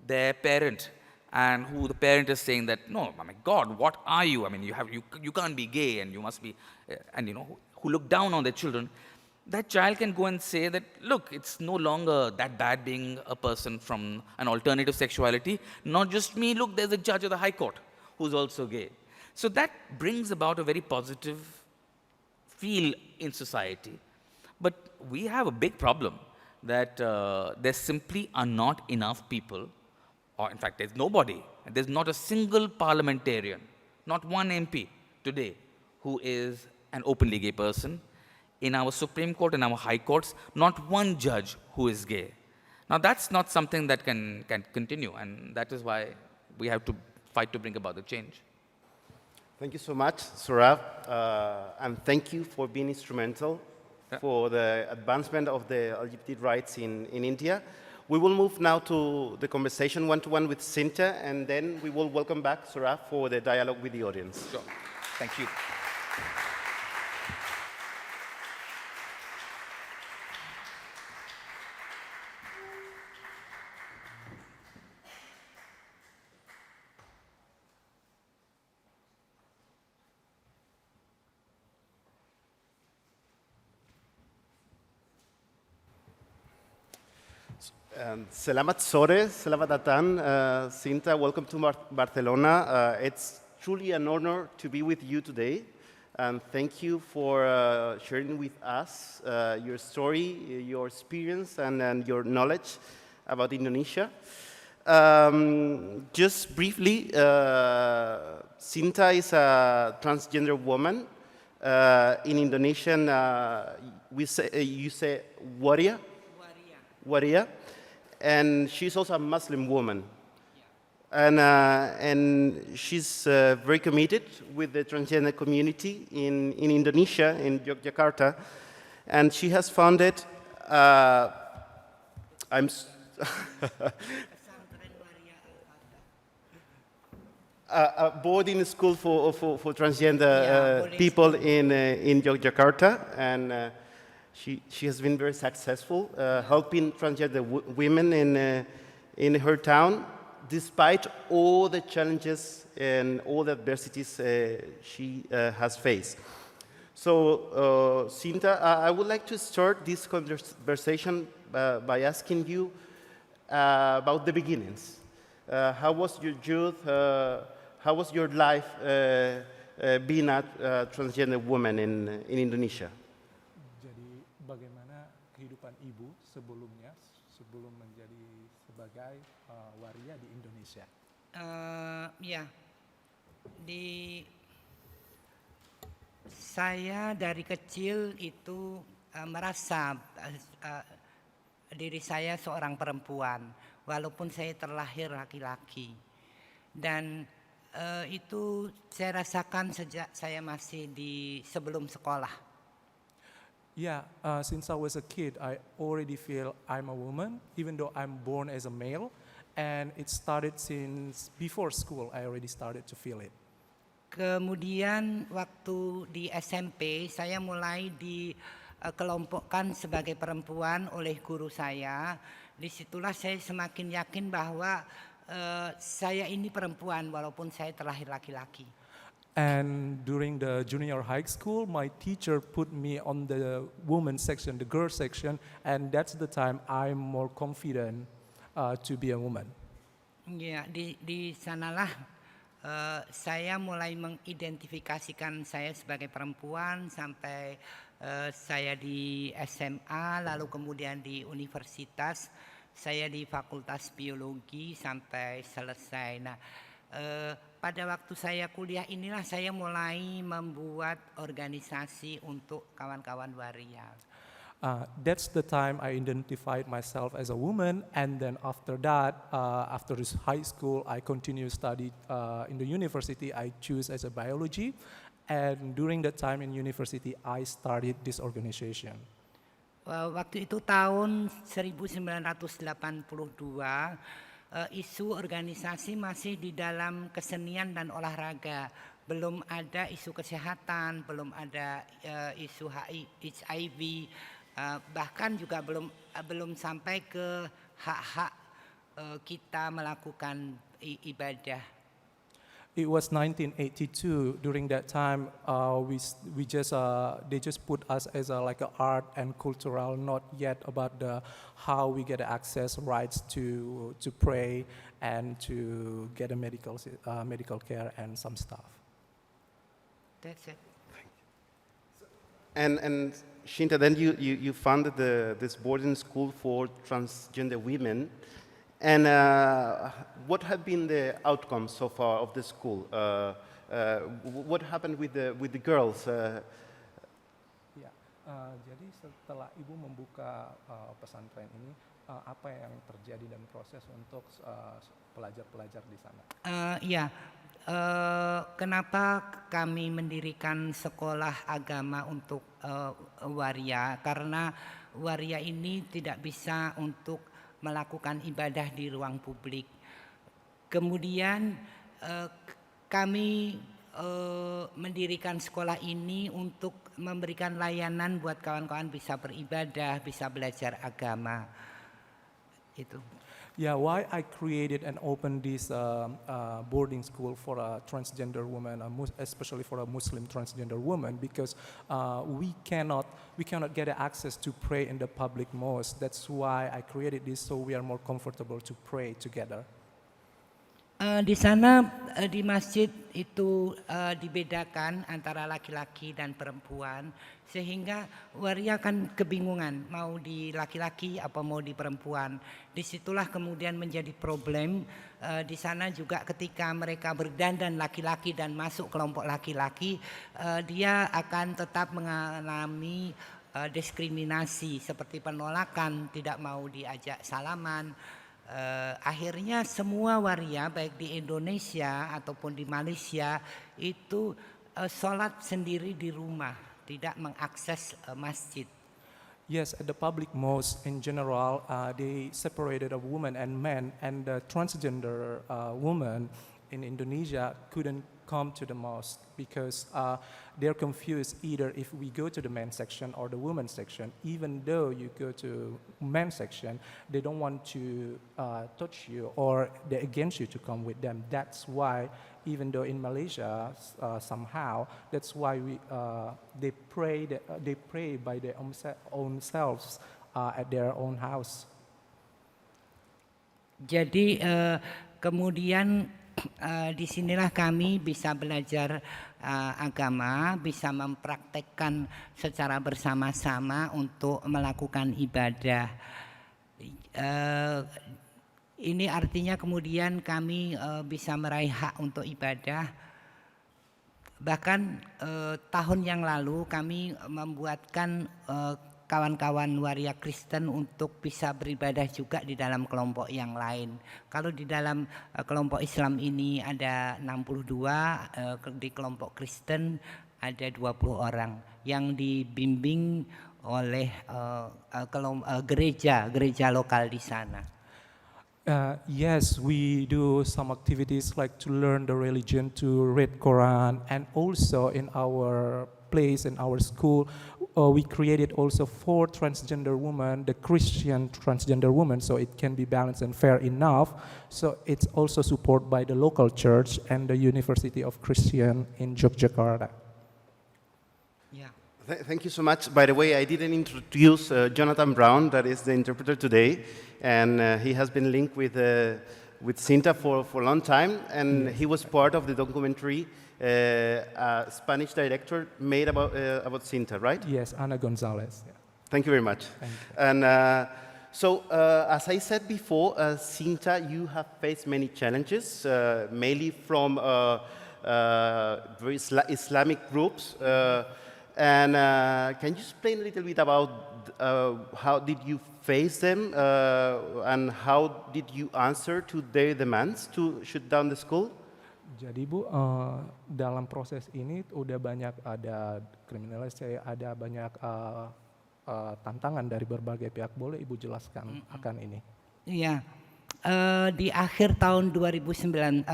their parent, and who the parent is saying that, no, my God, what are you? I mean, you can't be gay, and you must be, and you know, who look down on their children. That child can go and say that, look, it's no longer that bad being a person from an alternative sexuality. Not just me, look, there's a judge of the High Court who's also gay. So that brings about a very positive feel in society. But we have a big problem that there simply are not enough people, or in fact, there's nobody, there's not a single parliamentarian, not one MP today who is an openly gay person. In our Supreme Court and our High Courts, not one judge who is gay. Now that's not something that can continue, and that is why we have to fight to bring about the change. Thank you so much, Saurabh, and thank you for being instrumental for the advancement of the LGBT rights in India. We will move now to the conversation one-to-one with Shinta, and then we will welcome back Saurabh for the dialogue with the audience. Sure. Thank you. Selamat sore, selamat datang, Shinta. Welcome to Barcelona. It's truly an honor to be with you today, and thank you for sharing with us your story, your experience, and your knowledge about Indonesia. Just briefly, Shinta is a transgender woman. In Indonesian, you say waria. Waria. And she's also a Muslim woman. Yeah. And she's very committed with the transgender community in Indonesia, in Yogyakarta. And she has founded, a boarding school for transgender people in Yogyakarta. And she has been very successful, helping transgender women in her town, despite all the challenges and all the adversities she has faced. So, Shinta, I would like to start this conversation by asking you about the beginnings. How was your youth? How was your life being a transgender woman in Indonesia? Bagaimana kehidupan ibu sebelumnya, sebelum menjadi sebagai waria di Indonesia? Saya dari kecil itu merasa diri saya seorang perempuan, walaupun saya terlahir laki-laki. Dan itu saya rasakan sejak saya masih sebelum sekolah. Yeah, since I was a kid, I already feel I'm a woman, even though I'm born as a male. And it started since before school, I already started to feel it. Kemudian waktu di SMP, saya mulai dikelompokkan sebagai perempuan oleh guru saya. Disitulah saya semakin yakin bahwa saya ini perempuan, walaupun saya terlahir laki-laki. And during the junior high school, my teacher put me on the women's section, the girls section, and that's the time I'm more confident to be a woman. Ya, di sanalah saya mulai mengidentifikasikan saya sebagai perempuan sampai saya di SMA, lalu kemudian di universitas, saya di Fakultas Biologi sampai selesai. Nah, pada waktu saya kuliah inilah saya mulai membuat organisasi untuk kawan-kawan waria. That's the time I identified myself as a woman, and then after that, after this high school, I continued study in the university. I choose as a biology, and during that time in university, I started this organization. Waktu itu tahun 1982. Isu organisasi masih di dalam kesenian dan olahraga. Belum ada isu kesehatan, belum ada isu HIV, bahkan juga belum sampai ke hak-hak kita melakukan ibadah. It was 1982. During that time, they just put us as like a art and cultural, not yet about how we get access rights to pray and to get a medical care and some stuff. That's it. And Shinta, then you founded this boarding school for transgender women. And what have been the outcomes so far of the school? What happened with the girls? Ya, jadi setelah Ibu membuka pesantren ini, apa yang terjadi dan proses untuk pelajar-pelajar di sana? Kenapa kami mendirikan sekolah agama untuk waria? Karena waria ini tidak bisa untuk melakukan ibadah di ruang publik. Kemudian kami mendirikan sekolah ini untuk memberikan layanan buat kawan-kawan bisa beribadah, bisa belajar agama. Itu. Yeah, why I created and opened this boarding school for a transgender woman, especially for a Muslim transgender woman, because we cannot get access to pray in the public mosque. That's why I created this, so we are more comfortable to pray together. Di sana di masjid itu dibedakan antara laki-laki dan perempuan, sehingga waria kan kebingungan mau di laki-laki apa mau di perempuan. Disitulah kemudian menjadi problem. Di sana juga ketika mereka berdandan laki-laki dan masuk kelompok laki-laki, dia akan tetap mengalami diskriminasi seperti penolakan, tidak mau diajak salaman. Akhirnya semua waria baik di Indonesia ataupun di Malaysia itu sholat sendiri di rumah, tidak mengakses masjid. Yes, at the public mosque in general, they separated of women and men, and the transgender woman in Indonesia couldn't come to the mosque because they're confused either if we go to the men's section or the women's section. Even though you go to men's section, they don't want to touch you or they're against you to come with them. That's why, even though in Malaysia somehow, that's why they pray by their own selves at their own house. Jadi kemudian disinilah kami bisa belajar agama, bisa mempraktekkan secara bersama-sama untuk melakukan ibadah. Ini artinya kemudian kami bisa meraih hak untuk ibadah. Bahkan tahun yang lalu kami membuatkan kawan-kawan waria Kristen untuk bisa beribadah juga di dalam kelompok yang lain. Kalau di dalam kelompok Islam ini ada 62, di kelompok Kristen ada 20 orang yang dibimbing oleh gereja lokal di sana. Yes, we do some activities like to learn the religion, to read Quran, and also in our place, in our school, we created also for transgender women, the Christian transgender women, so it can be balanced and fair enough. So it's also supported by the local church and the University of Christian in Yogyakarta. Yeah. Thank you so much. By the way, I didn't introduce Jonathan Brown, that is the interpreter today, and he has been linked with Shinta for a long time, and he was part of the documentary a Spanish director made about Shinta, right? Yes, Ana Gonzalez. Yeah. Thank you very much. Thank you. And so, as I said before, Shinta, you have faced many challenges, mainly from very Islamic groups. And can you explain a little bit about how did you face them and how did you answer to their demands to shut down the school? Jadi Bu, dalam proses ini udah banyak ada kriminalisasi, ada banyak tantangan dari berbagai pihak. Boleh Ibu jelaskan akan ini? Iya, di akhir tahun 2015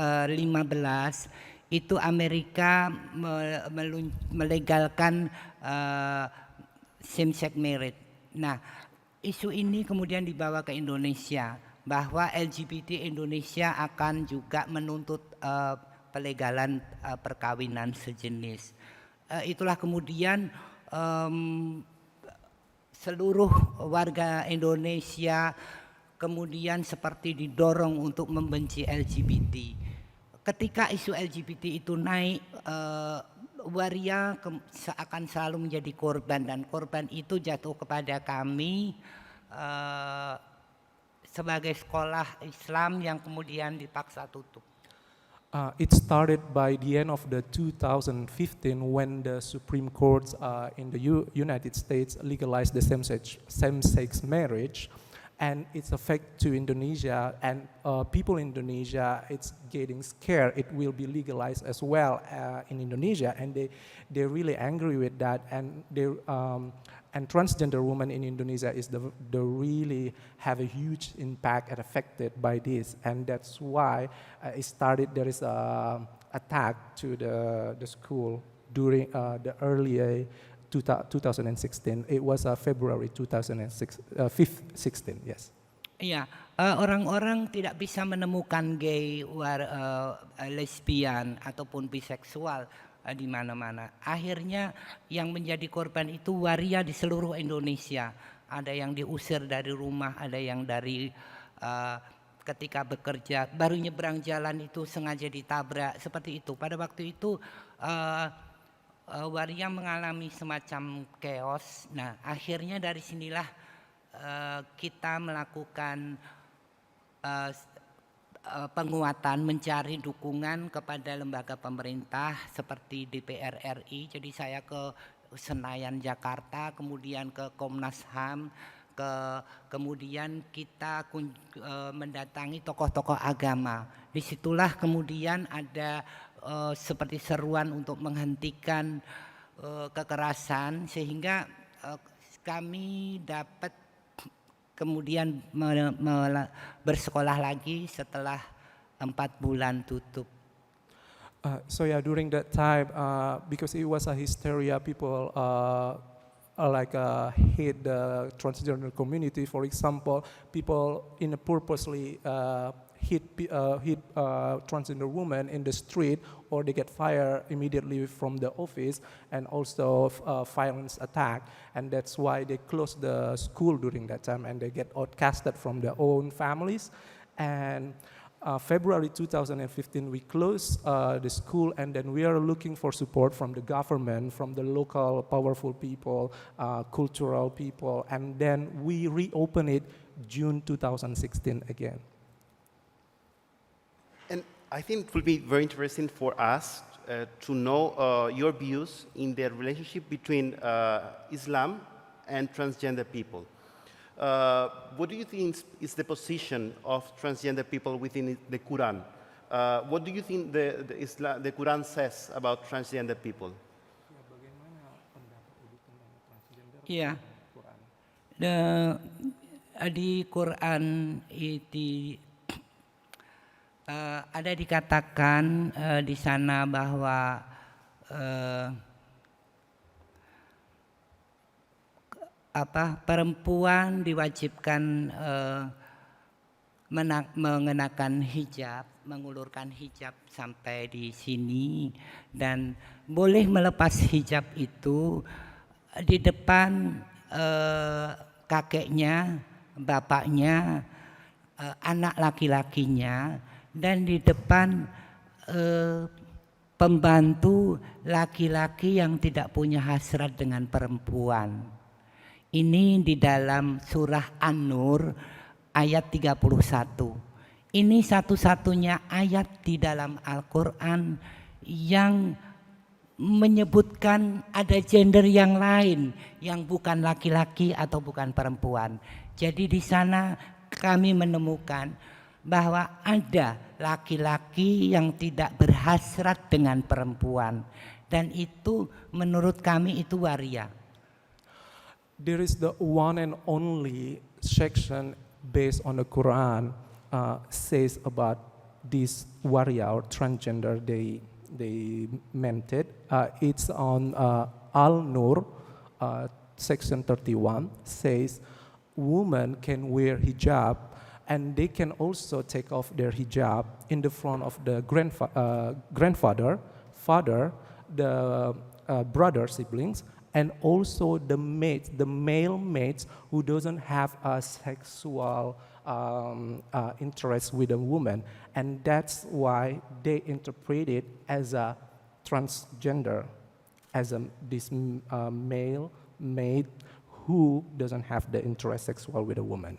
itu Amerika melegalkan same-sex marriage. Nah, isu ini kemudian dibawa ke Indonesia bahwa LGBT Indonesia akan juga menuntut pelegalan perkawinan sejenis. Itulah kemudian seluruh warga Indonesia kemudian seperti didorong untuk membenci LGBT. Ketika isu LGBT itu naik, waria akan selalu menjadi korban, dan korban itu jatuh kepada kami sebagai sekolah Islam yang kemudian dipaksa tutup. It started by the end of the 2015 when the Supreme Court in the United States legalized the same-sex marriage, and its effect to Indonesia and people in Indonesia, it's getting scared. It will be legalized as well in Indonesia, and they're really angry with that, and and transgender women in Indonesia is the really have a huge impact and affected by this, and that's why it started. There is a attack to the school during the early 2016. It was February 2016. Yes. Iya, orang-orang tidak bisa menemukan gay, lesbian ataupun biseksual di mana-mana. Akhirnya yang menjadi korban itu waria di seluruh Indonesia. Ada yang diusir dari rumah, ada yang dari ketika bekerja baru nyebrang jalan itu sengaja ditabrak, seperti itu. Pada waktu itu waria mengalami semacam chaos. Nah, akhirnya dari sinilah kita melakukan penguatan, mencari dukungan kepada lembaga pemerintah seperti DPR RI. Jadi saya ke Senayan Jakarta, kemudian ke Komnas HAM, kemudian kita mendatangi tokoh-tokoh agama. Disitulah kemudian ada seperti seruan untuk menghentikan kekerasan, sehingga kami dapat kemudian bersekolah lagi setelah 4 bulan tutup. So yeah, during that time, because it was a hysteria, people hate the transgender community. For example, people purposely hit transgender women in the street, or they get fired immediately from the office, and also violence attack. And that's why they closed the school during that time, and they get outcasted from their own families. And February 2015, we closed the school, and then we are looking for support from the government, from the local powerful people, cultural people, and then we reopen it June 2016 again. And I think it will be very interesting for us to know your views in the relationship between Islam and transgender people. What do you think is the position of transgender people within the Quran? What do you think the Quran says about transgender people? Iya, di Quran itu ada dikatakan di sana bahwa perempuan diwajibkan mengenakan hijab, mengulurkan hijab sampai di sini, dan boleh melepas hijab itu di depan kakeknya, bapaknya, anak laki-lakinya, dan di depan pembantu laki-laki yang tidak punya hasrat dengan perempuan. Ini di dalam surah An-Nur ayat 31. Ini satu-satunya ayat di dalam Al-Quran yang menyebutkan ada gender yang lain yang bukan laki-laki atau bukan perempuan. Jadi di sana kami menemukan bahwa ada laki-laki yang tidak berhasrat dengan perempuan, dan itu menurut kami itu waria. There is the one and only section based on the Quran says about this waria or transgender they meant it. It's on Al-Nur, section 31, says women can wear hijab, and they can also take off their hijab in the front of the grandfather, father, the brother siblings, and also the mates, the male mates who doesn't have a sexual interest with a woman, and that's why they interpret it as a transgender. as this male mate who doesn't have the interest sexual with a woman.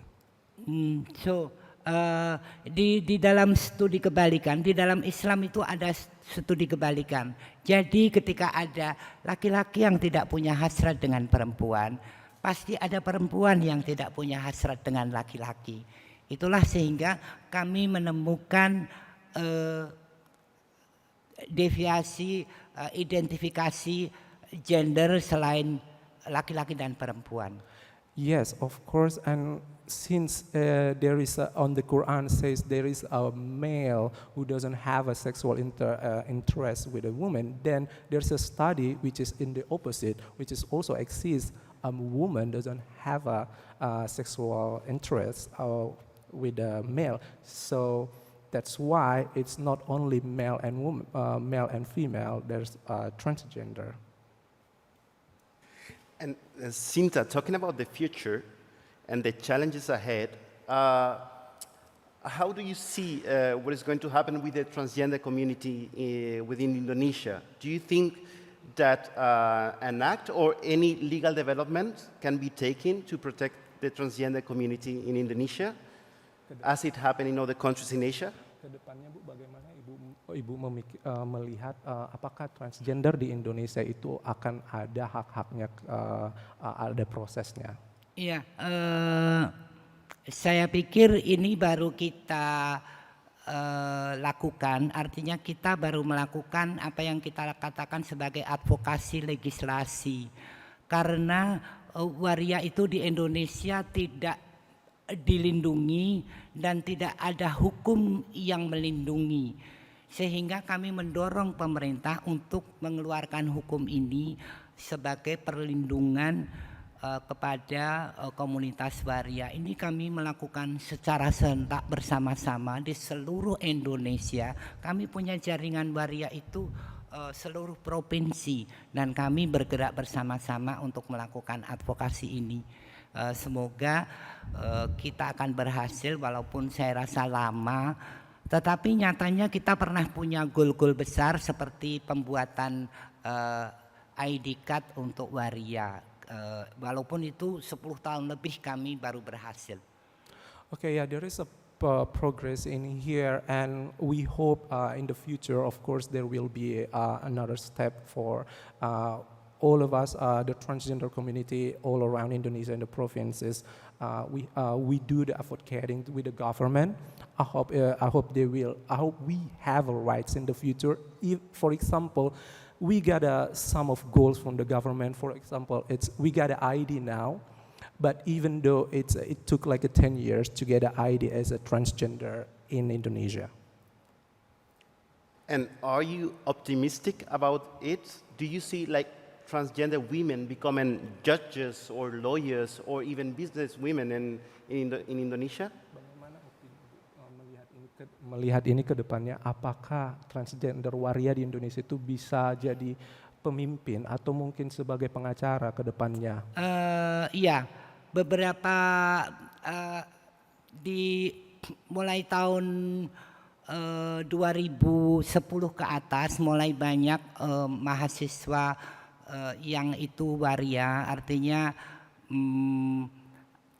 Di dalam studi kebalikan, di dalam Islam itu ada studi kebalikan. Jadi ketika ada laki-laki yang tidak punya hasrat dengan perempuan, pasti ada perempuan yang tidak punya hasrat dengan laki-laki. Itulah sehingga kami menemukan deviasi, identifikasi gender selain laki-laki dan perempuan. Yes, of course, and since there is on the Quran says there is a male who doesn't have a sexual interest with a woman, then there's a study which is in the opposite, which is also exists. A woman doesn't have a sexual interest with a male, so that's why it's not only male and woman, male and female. There's transgender. And Shinta, talking about the future and the challenges ahead, how do you see what is going to happen with the transgender community within Indonesia? Do you think that an act or any legal development can be taken to protect the transgender community in Indonesia, as it happened in other countries in Asia? Kedepannya Bu, bagaimana Ibu melihat apakah transgender di Indonesia itu akan ada hak-haknya, ada prosesnya? Iya, saya pikir ini baru kita lakukan, artinya kita baru melakukan apa yang kita katakan sebagai advokasi legislasi. Karena waria itu di Indonesia tidak dilindungi dan tidak ada hukum yang melindungi. Sehingga kami mendorong pemerintah untuk mengeluarkan hukum ini sebagai perlindungan kepada komunitas waria. Ini kami melakukan secara serentak bersama-sama di seluruh Indonesia. Kami punya jaringan waria itu seluruh provinsi dan kami bergerak bersama-sama untuk melakukan advokasi ini. Semoga kita akan berhasil walaupun saya rasa lama. Tetapi nyatanya kita pernah punya goal-goal besar seperti pembuatan ID card untuk waria. Walaupun itu 10 tahun lebih kami baru berhasil. Okay, yeah, there is a progress in here, and we hope in the future, of course, there will be another step for all of us, the transgender community all around Indonesia and the provinces. We do the advocating with the government. I hope we have rights in the future. If, for example, we got some of goals from the government. For example, we got an ID now, but even though it took like 10 years to get an ID as a transgender in Indonesia. And are you optimistic about it? Do you see like transgender women becoming judges or lawyers or even business women in Indonesia? Bagaimana melihat ini ke depannya, apakah transgender waria di Indonesia itu bisa jadi pemimpin atau mungkin sebagai pengacara ke depannya? Iya, beberapa mulai tahun 2010 ke atas mulai banyak mahasiswa yang itu waria, artinya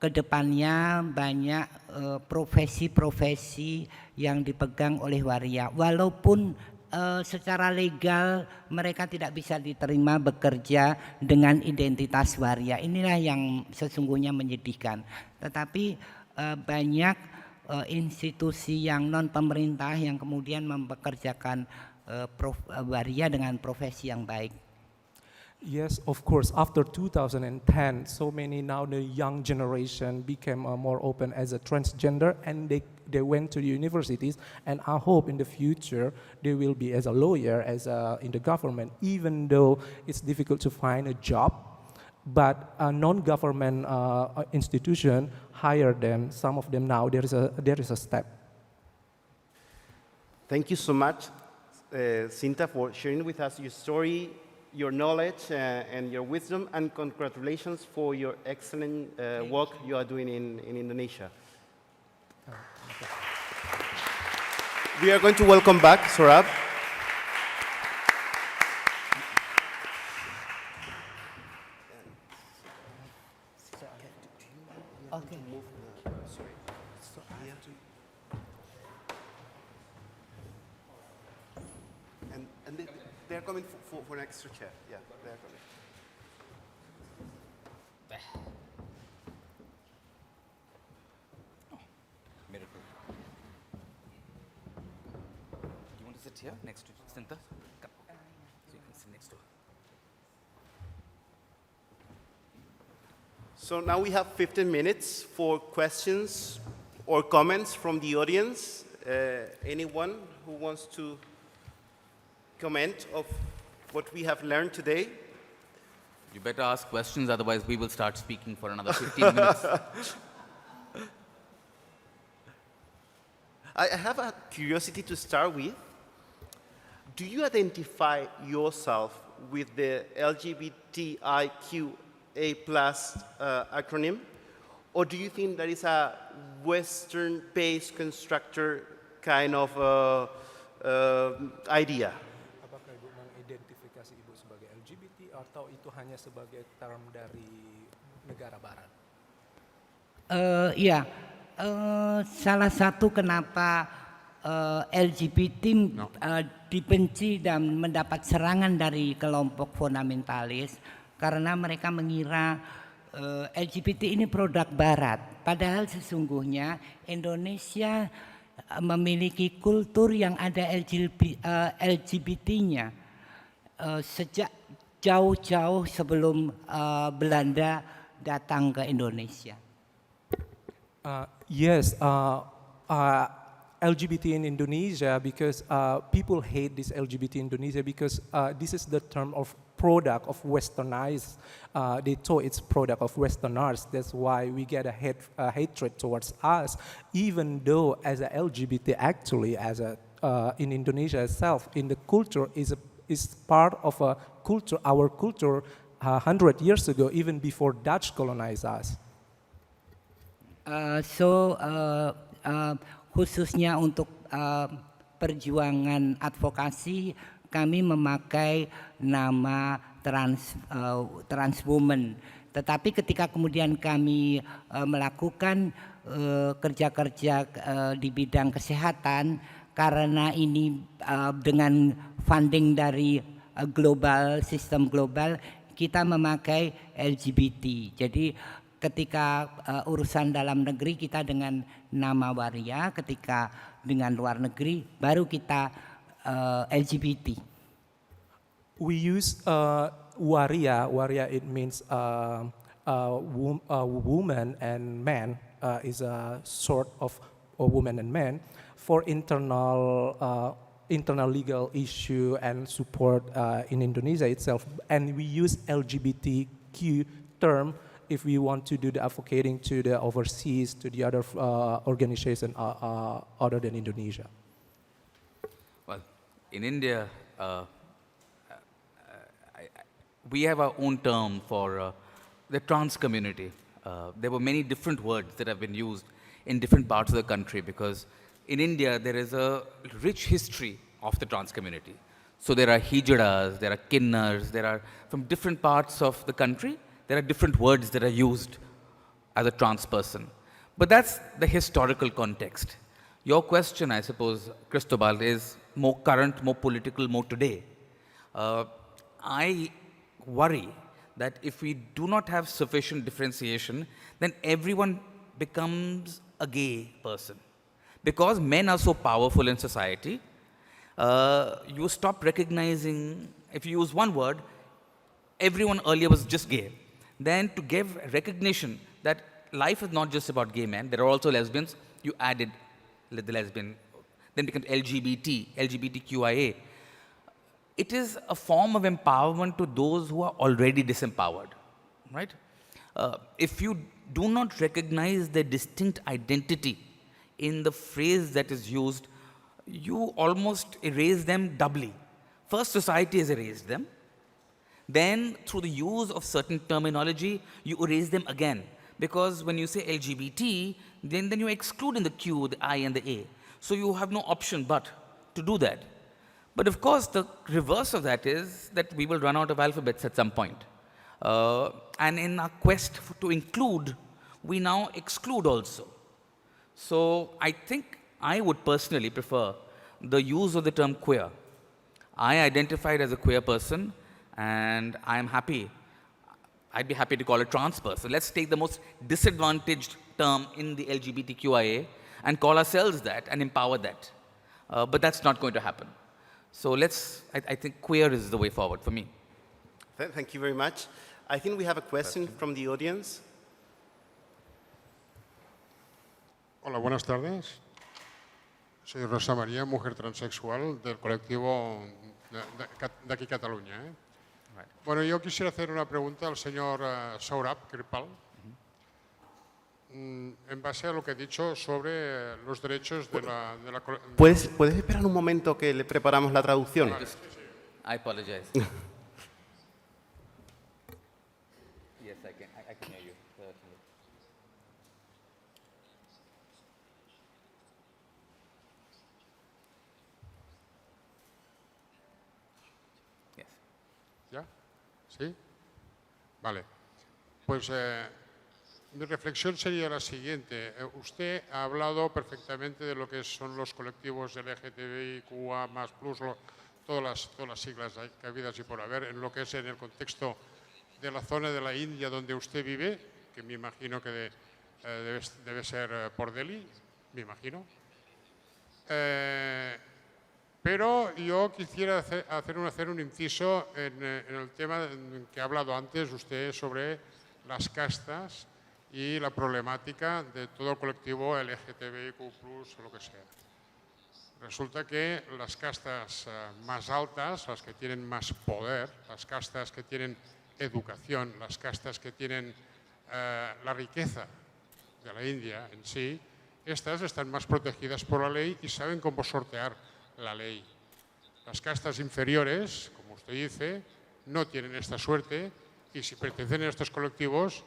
kedepannya banyak profesi-profesi yang dipegang oleh waria. Walaupun secara legal mereka tidak bisa diterima bekerja dengan identitas waria. Inilah yang sesungguhnya menyedihkan. Tetapi banyak institusi yang non pemerintah yang kemudian mempekerjakan waria dengan profesi yang baik. Yes, of course. After 2010, so many now the young generation became more open as a transgender, and they went to the universities. And I hope in the future they will be as a lawyer, in the government. Even though it's difficult to find a job, but a non-government institution hire them. Some of them now there is a step. Thank you so much, Shinta, for sharing with us your story, your knowledge and your wisdom, and congratulations for your excellent work you are doing in Indonesia. We are going to welcome back Saurabh. Okay. And they're coming for an extra chair. Yeah, they're coming. Miracle. You want to sit here next to Shinta? Come. So you can sit next to her. So now we have 15 minutes for questions or comments from the audience. Anyone who wants to comment of what we have learned today? You better ask questions, otherwise we will start speaking for another 15 minutes. I have a curiosity to start with. Do you identify yourself with the LGBTIQA+ acronym? Or do you think that is a Western-based constructor kind of idea? Apakah Ibu mengidentifikasi Ibu sebagai LGBT atau itu hanya sebagai term dari negara barat? Ya, salah satu kenapa LGBT dibenci dan mendapat serangan dari kelompok fundamentalis karena mereka mengira LGBT ini produk barat. Padahal sesungguhnya Indonesia memiliki kultur yang ada LGBT-nya sejak jauh-jauh sebelum Belanda datang ke Indonesia. Yes, LGBT in Indonesia because people hate this LGBT in Indonesia because this is the term of product of westernized. They thought it's product of westerners. That's why we get a hatred towards us, even though as a LGBT actually as a in Indonesia itself in the culture is part of a culture, our culture 100 years ago, even before Dutch colonized us. Khususnya untuk perjuangan advokasi, kami memakai nama trans woman. Tetapi ketika kemudian kami melakukan kerja-kerja di bidang kesehatan, karena ini dengan funding dari global, sistem global, kita memakai LGBT. Jadi ketika urusan dalam negeri kita dengan nama waria, ketika dengan luar negeri baru kita LGBT. We use waria. Waria it means woman and man is a sort of a woman and man for internal legal issue and support in Indonesia itself. And we use LGBTQ term if we want to do the advocating to the overseas, to the other organization other than Indonesia. Well, in India, we have our own term for the trans community. There were many different words that have been used in different parts of the country because in India there is a rich history of the trans community. So there are hijadas, there are kinnars, there are from different parts of the country. There are different words that are used as a trans person. But that's the historical context. Your question, I suppose, Cristobal, is more current, more political, more today. I worry that if we do not have sufficient differentiation, then everyone becomes a gay person. Because men are so powerful in society, you stop recognizing, if you use one word, everyone earlier was just gay. Then to give recognition that life is not just about gay men, there are also lesbians, you added the lesbian, then becomes LGBT, LGBTQIA. It is a form of empowerment to those who are already disempowered, right? If you do not recognize their distinct identity in the phrase that is used, you almost erase them doubly. First, society has erased them. Then, through the use of certain terminology, you erase them again. Because when you say LGBT, then you're excluding the Q, the I, and the A. So you have no option but to do that. But of course, the reverse of that is that we will run out of alphabets at some point. And in our quest to include, we now exclude also. So I think I would personally prefer the use of the term queer. I identified as a queer person, and I'm happy. I'd be happy to call it trans person. Let's take the most disadvantaged term in the LGBTQIA and call ourselves that and empower that. But that's not going to happen. So I think queer is the way forward for me. Thank you very much. I think we have a question from the audience. Hola, buenas tardes. Soy Rosa María, mujer transexual del colectivo de aquí Cataluña. Bueno, yo quisiera hacer una pregunta al señor Saurabh Kirpal, en base a lo que ha dicho sobre los derechos de la... ¿Puedes esperar un momento que le preparamos la traducción? I apologize. Yes, I can hear you. Yes. ¿Ya? ¿Sí? Vale. Pues mi reflexión sería la siguiente. Usted ha hablado perfectamente de lo que son los colectivos LGTBIQA++, todas las siglas que habidas y por haber, en lo que es en el contexto de la zona de la India donde usted vive, que me imagino que debe ser por Delhi, me imagino. Pero yo quisiera hacer un inciso en el tema que ha hablado antes usted sobre las castas y la problemática de todo el colectivo LGTBIQ+, o lo que sea. Resulta que las castas más altas, las que tienen más poder, las castas que tienen educación, las castas que tienen la riqueza de la India en sí, estas están más protegidas por la ley y saben cómo sortear la ley. Las castas inferiores, como usted dice, no tienen esta suerte y si pertenecen a estos colectivos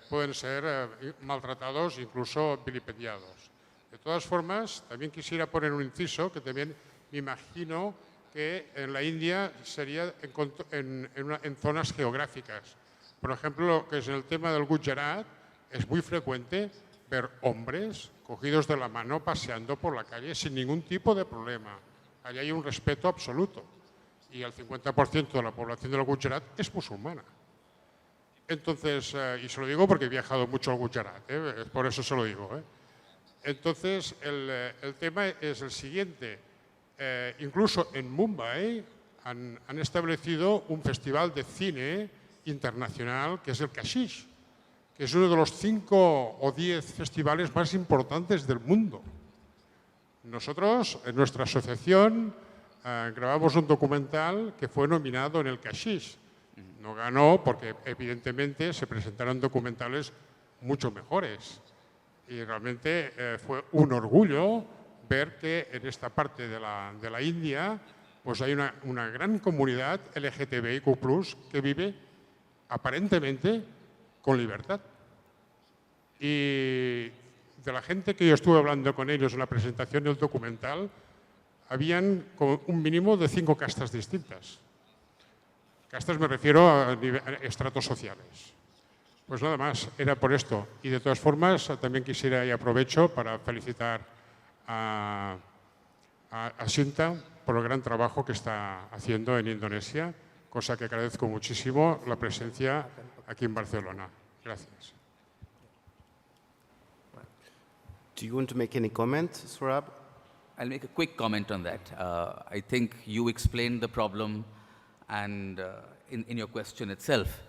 pueden ser maltratados, incluso vilipendiados. De todas formas, también quisiera poner un inciso que también me imagino que en la India sería en zonas geográficas. Por ejemplo, lo que es en el tema del Gujarat, es muy frecuente ver hombres cogidos de la mano paseando por la calle sin ningún tipo de problema. Allí hay un respeto absoluto y el 50% de la población del Gujarat es musulmana. Entonces, y se lo digo porque he viajado mucho al Gujarat, por eso se lo digo. Entonces, el tema es el siguiente. Incluso en Mumbai han establecido un festival de cine internacional que es el Kashish, que es uno de los 5 o 10 festivales más importantes del mundo. Nosotros, en nuestra asociación, grabamos un documental que fue nominado en el Kashish. No ganó porque, evidentemente, se presentaron documentales mucho mejores. Y realmente fue un orgullo ver que en esta parte de la India pues hay una gran comunidad LGTBIQ+, que vive aparentemente con libertad. Y de la gente que yo estuve hablando con ellos en la presentación del documental, habían un mínimo de 5 castas distintas. Castas me refiero a estratos sociales. Pues nada más, era por esto. Y de todas formas, también quisiera y aprovecho para felicitar a Shinta por el gran trabajo que está haciendo en Indonesia, cosa que agradezco muchísimo la presencia aquí en Barcelona. Gracias. Do you want to make any comment, Saurabh? I'll make a quick comment on that. I think you explained the problem and in your question itself.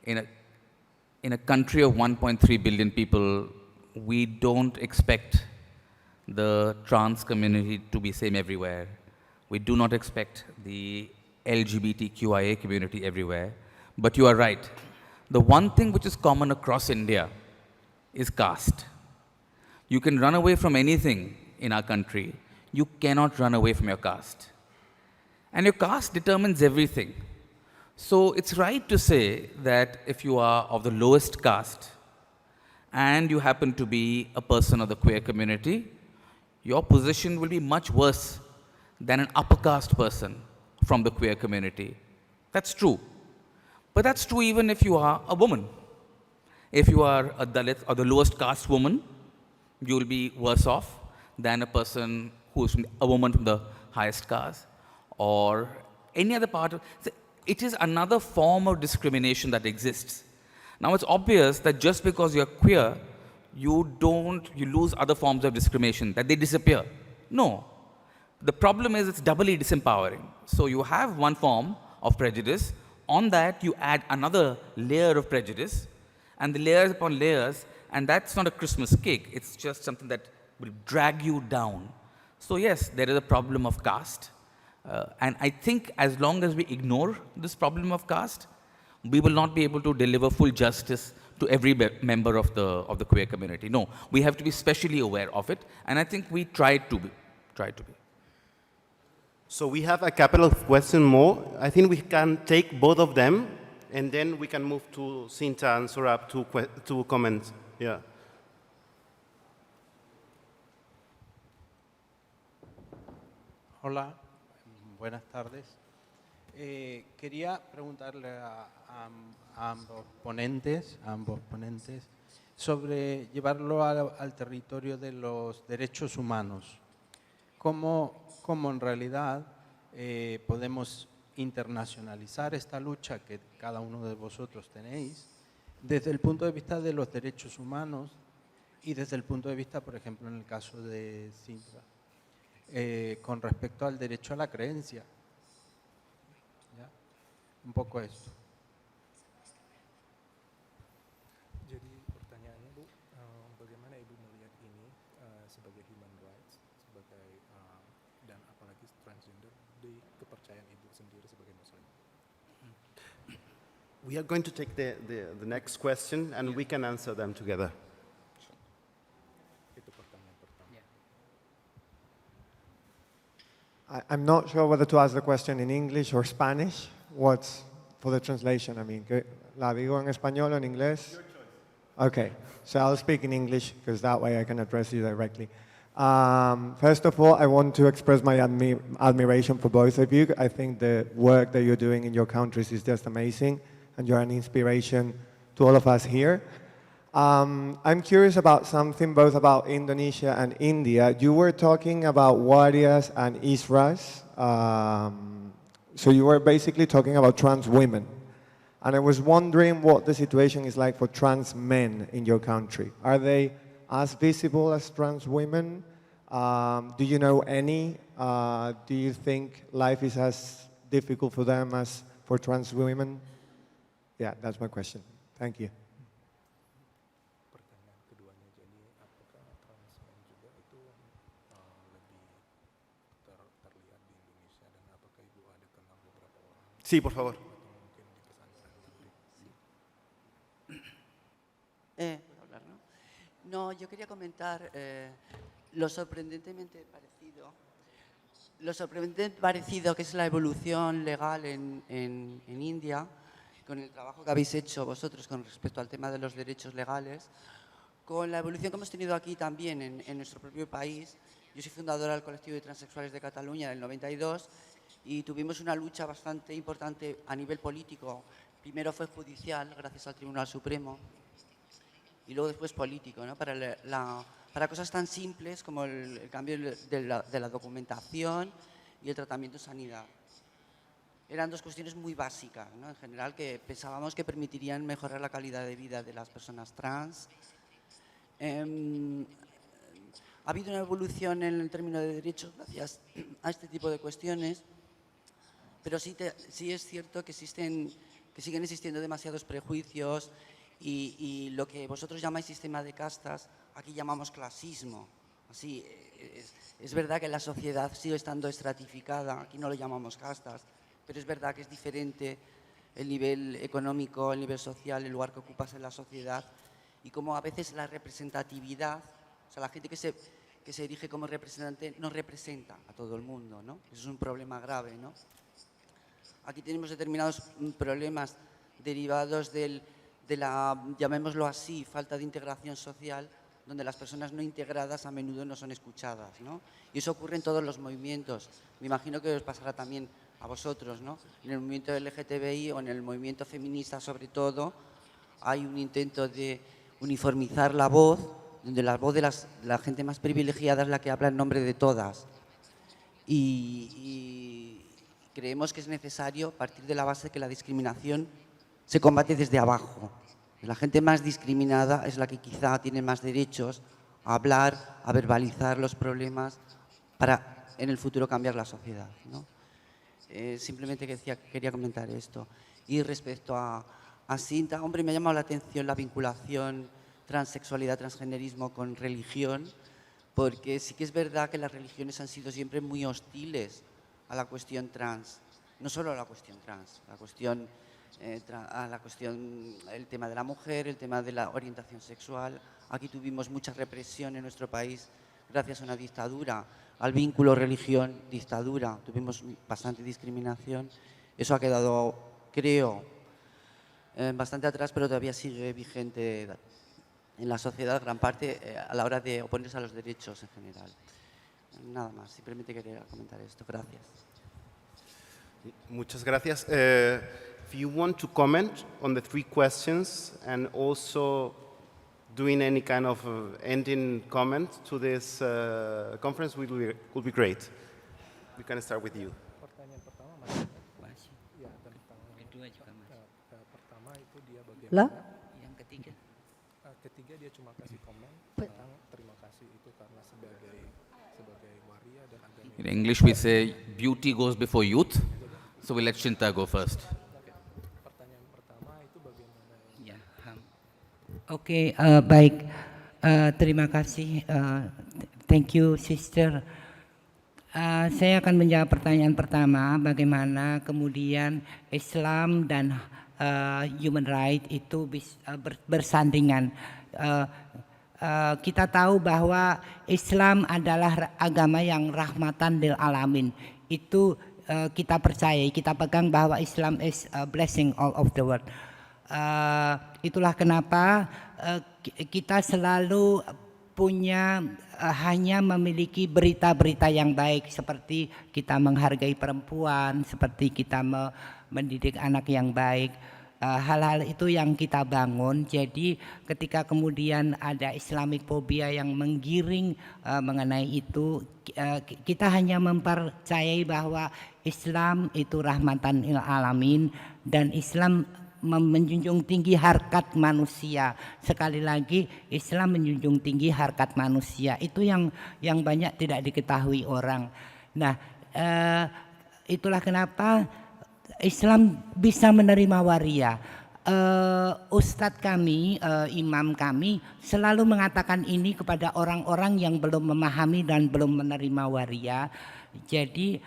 In a country of 1.3 billion people, we don't expect the trans community to be same everywhere. We do not expect the LGBTQIA community everywhere. But you are right. The one thing which is common across India is caste. You can run away from anything in our country. You cannot run away from your caste. And your caste determines everything. So it's right to say that if you are of the lowest caste and you happen to be a person of the queer community, your position will be much worse than an upper caste person from the queer community. That's true. But that's true even if you are a woman. If you are a Dalit or the lowest caste woman, you will be worse off than a person who's a woman from the highest caste, or any other part of it is another form of discrimination that exists. Now it's obvious that just because you're queer, you lose other forms of discrimination, that they disappear. No. The problem is it's doubly disempowering. So you have one form of prejudice, on that you add another layer of prejudice, and the layers upon layers, and that's not a Christmas cake, it's just something that will drag you down. So yes, there is a problem of caste, and I think as long as we ignore this problem of caste, we will not be able to deliver full justice to every member of the queer community. No, we have to be specially aware of it, and I think we try to be. So we have a couple of questions more. I think we can take both of them, and then we can move to Shinta and Saurabh to comment. Yeah. Hola, buenas tardes. Quería preguntarle a ambos ponentes, sobre llevarlo al territorio de los derechos humanos. ¿Cómo en realidad podemos internacionalizar esta lucha que cada uno de vosotros tenéis desde el punto de vista de los derechos humanos y desde el punto de vista, por ejemplo, en el caso de Shinta, con respecto al derecho a la creencia? ¿Ya? Un poco esto. Jadi pertanyaannya Bu, bagaimana Ibu melihat ini sebagai human rights, sebagai dan apalagi transgender di kepercayaan Ibu sendiri sebagai Muslim? We are going to take the next question, and we can answer them together. Itu pertanyaan pertama. I'm not sure whether to ask the question in English or Spanish. What's for the translation? I mean, ¿la digo en español o en inglés? Your choice. Okay, so I'll speak in English because that way I can address you directly. First of all, I want to express my admiration for both of you. I think the work that you're doing in your countries is just amazing, and you're an inspiration to all of us here. I'm curious about something both about Indonesia and India. You were talking about warias and isras. So you were basically talking about trans women. And I was wondering what the situation is like for trans men in your country. Are they as visible as trans women? Do you know any? Do you think life is as difficult for them as for trans women? Yeah, that's my question. Thank you. Pertanyaan keduanya, jadi apakah transmen juga itu lebih terlihat di Indonesia, dan apakah Ibu ada kenal beberapa orang? Sí, por favor. Atau mungkin di pesantren publik? ¿Puedo hablar, no? No, yo quería comentar lo sorprendentemente parecido que es la evolución legal en India, con el trabajo que habéis hecho vosotros con respecto al tema de los derechos legales, con la evolución que hemos tenido aquí también en nuestro propio país. Yo soy fundadora del colectivo de transexuales de Cataluña en el 92 y tuvimos una lucha bastante importante a nivel político. Primero fue judicial, gracias al Tribunal Supremo, y luego después político, ¿no? Para cosas tan simples como el cambio de la documentación y el tratamiento en sanidad. Eran dos cuestiones muy básicas, ¿no? En general, que pensábamos que permitirían mejorar la calidad de vida de las personas trans. Ha habido una evolución en el término de derechos gracias a este tipo de cuestiones, pero sí es cierto que siguen existiendo demasiados prejuicios y lo que vosotros llamáis sistema de castas, aquí llamamos clasismo. Así, es verdad que la sociedad sigue estando estratificada, aquí no lo llamamos castas, pero es verdad que es diferente el nivel económico, el nivel social, el lugar que ocupas en la sociedad, y cómo a veces la representatividad, o sea, la gente que se erige como representante no representa a todo el mundo, ¿no? Eso es un problema grave, ¿no? Aquí tenemos determinados problemas derivados de la, llamémoslo así, falta de integración social, donde las personas no integradas a menudo no son escuchadas, ¿no? Y eso ocurre en todos los movimientos. Me imagino que os pasará también a vosotros, ¿no? En el movimiento LGTBI o en el movimiento feminista, sobre todo, hay un intento de uniformizar la voz, donde la voz de la gente más privilegiada es la que habla en nombre de todas. Y creemos que es necesario partir de la base de que la discriminación se combate desde abajo. La gente más discriminada es la que quizá tiene más derechos a hablar, a verbalizar los problemas para en el futuro cambiar la sociedad, ¿no? Simplemente quería comentar esto. Y respecto a Shinta, hombre, me ha llamado la atención la vinculación transexualidad, transgenerismo con religión, porque sí que es verdad que las religiones han sido siempre muy hostiles a la cuestión trans, no solo a la cuestión trans, el tema de la mujer, el tema de la orientación sexual. Aquí tuvimos mucha represión en nuestro país gracias a una dictadura, al vínculo religión-dictadura, tuvimos bastante discriminación. Eso ha quedado, creo, bastante atrás, pero todavía sigue vigente en la sociedad, gran parte, a la hora de oponerse a los derechos en general. Nada más, simplemente quería comentar esto. Gracias. Muchas gracias. If you want to comment on the 3 questions and also doing any kind of ending comment to this conference would be great. We can start with you. Pertanyaan pertama masih masih ya tentang kedua juga pertama itu dia bagaimana yang ketiga ketiga dia cuma kasih komen tentang terima kasih itu karena sebagai waria dan agama. In English we say beauty goes before youth, so we'll let Shinta go first. Pertanyaan pertama itu bagaimana? Ya, Oke, baik. Terima kasih. Thank you, sister. Saya akan menjawab pertanyaan pertama, bagaimana kemudian Islam dan human right itu bersandingan. Kita tahu bahwa Islam adalah agama yang rahmatan lil alamin. Itu kita percaya, kita pegang bahwa Islam is a blessing all of the world. Itulah kenapa kita selalu punya hanya memiliki berita-berita yang baik, seperti kita menghargai perempuan, seperti kita mendidik anak yang baik. Hal-hal itu yang kita bangun. Jadi ketika kemudian ada Islamic phobia yang menggiring mengenai itu, kita hanya mempercayai bahwa Islam itu rahmatan lil alamin dan Islam menjunjung tinggi harkat manusia. Sekali lagi, Islam menjunjung tinggi harkat manusia. Itu yang banyak tidak diketahui orang. Nah, itulah kenapa Islam bisa menerima waria. Ustadz kami, imam kami selalu mengatakan ini kepada orang-orang yang belum memahami dan belum menerima waria. Jadi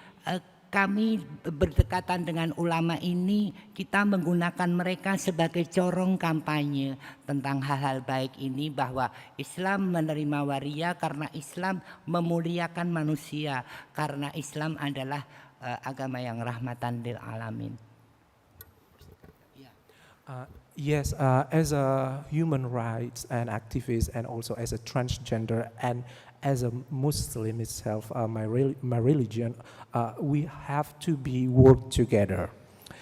kami berdekatan dengan ulama ini, kita menggunakan mereka sebagai corong kampanye tentang hal-hal baik ini, bahwa Islam menerima waria karena Islam memuliakan manusia, karena Islam adalah agama yang rahmatan lil alamin. Yes, as a human rights and activist, and also as a transgender, and as a Muslim itself, my religion, we have to be work together.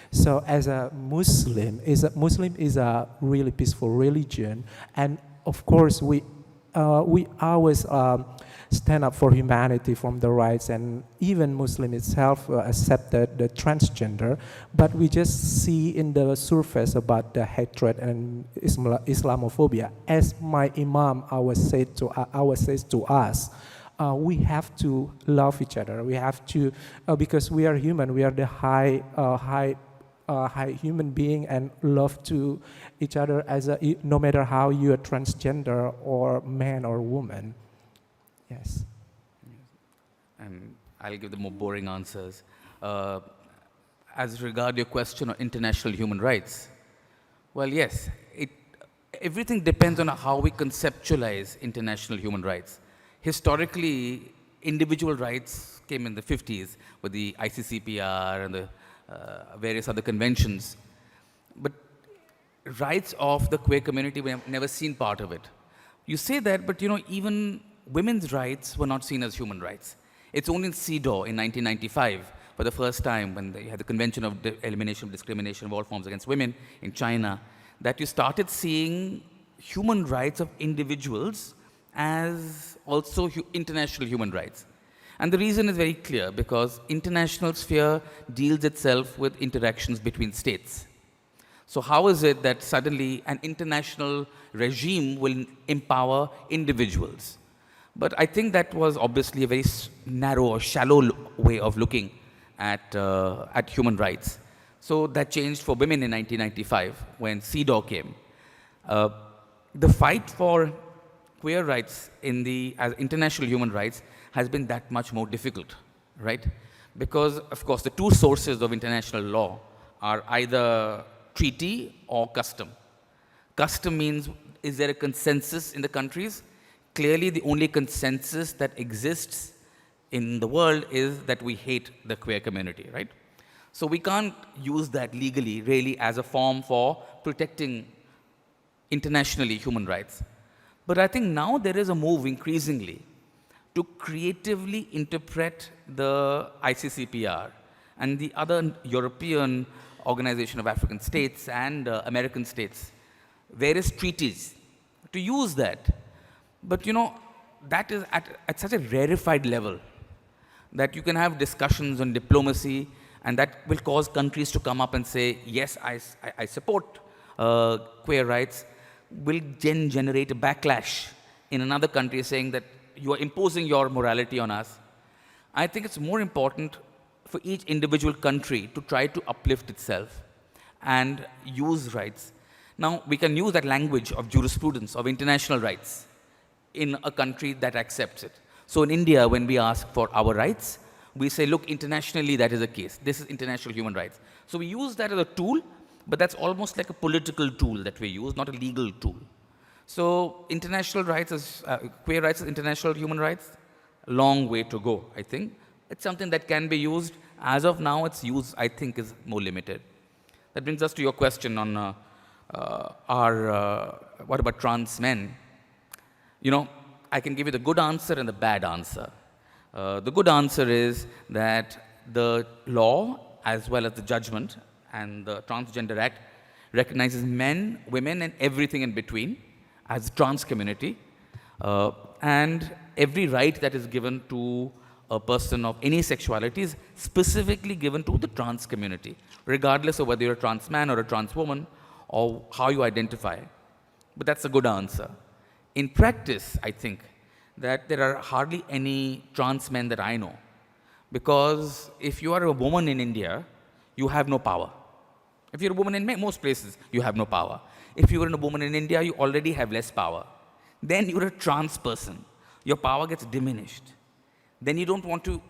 So as a Muslim is a really peaceful religion, and of course we always stand up for humanity, from the rights, and even Muslim itself accepted the transgender, but we just see in the surface about the hatred and Islamophobia. As my imam always says to us, we have to love each other. We have to, because we are human, we are the high human being, and love to each other no matter how you are transgender or man or woman. Yes. And I'll give the more boring answers. As regard your question on international human rights, well, yes, everything depends on how we conceptualize international human rights. Historically, individual rights came in the 50s with the ICCPR and the various other conventions. But rights of the queer community, we have never seen part of it. You say that, but even women's rights were not seen as human rights. It's only in sido in 1995, for the first time, when they had the Convention of Elimination of Discrimination of All Forms Against Women in China, that you started seeing human rights of individuals as also international human rights. And the reason is very clear, because international sphere deals itself with interactions between states. So how is it that suddenly an international regime will empower individuals? But I think that was obviously a very narrow or shallow way of looking at human rights. So that changed for women in 1995 when sido came. The fight for queer rights as international human rights has been that much more difficult, right? Because, of course, the two sources of international law are either treaty or custom. Custom means, is there a consensus in the countries? Clearly, the only consensus that exists in the world is that we hate the queer community, right? So we can't use that legally, really, as a form for protecting internationally human rights. But I think now there is a move increasingly to creatively interpret the ICCPR and the other European Organization of African States and American states, various treaties, to use that. But you know, that is at such a rarefied level that you can have discussions on diplomacy, and that will cause countries to come up and say, yes, I support queer rights, will then generate a backlash in another country saying that you are imposing your morality on us. I think it's more important for each individual country to try to uplift itself and use rights. Now, we can use that language of jurisprudence, of international rights, in a country that accepts it. So in India, when we ask for our rights, we say, look, internationally that is the case. This is international human rights. So we use that as a tool, but that's almost like a political tool that we use, not a legal tool. So international rights is, queer rights is international human rights. A long way to go, I think. It's something that can be used. As of now, its use, I think, is more limited. That brings us to your question on what about trans men? You know, I can give you the good answer and the bad answer. The good answer is that the law, as well as the judgment, and the Transgender Act recognizes men, women, and everything in between as trans community. And every right that is given to a person of any sexuality is specifically given to the trans community, regardless of whether you're a trans man or a trans woman or how you identify. But that's a good answer. In practice, I think that there are hardly any trans men that I know, because if you are a woman in India, you have no power. If you're a woman in most places, you have no power. If you're a woman in India, you already have less power. Then you're a trans person. Your power gets diminished. Then you don't want to,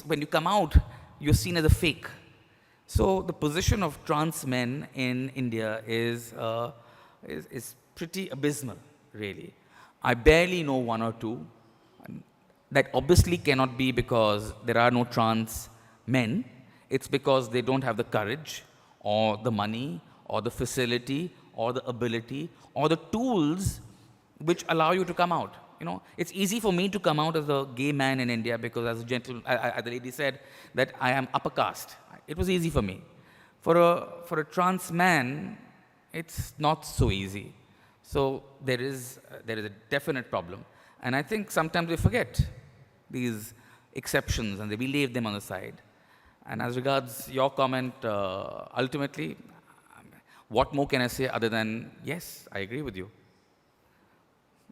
when you come out, you're seen as a fake. So the position of trans men in India is pretty abysmal, really. I barely know one or two. That obviously cannot be because there are no trans men. It's because they don't have the courage or the money or the facility or the ability or the tools which allow you to come out. You know, it's easy for me to come out as a gay man in India because, as the lady said, that I am upper caste. It was easy for me. For a trans man, it's not so easy. So there is a definite problem. And I think sometimes we forget these exceptions and we leave them on the side. And as regards your comment, ultimately, what more can I say other than, yes, I agree with you.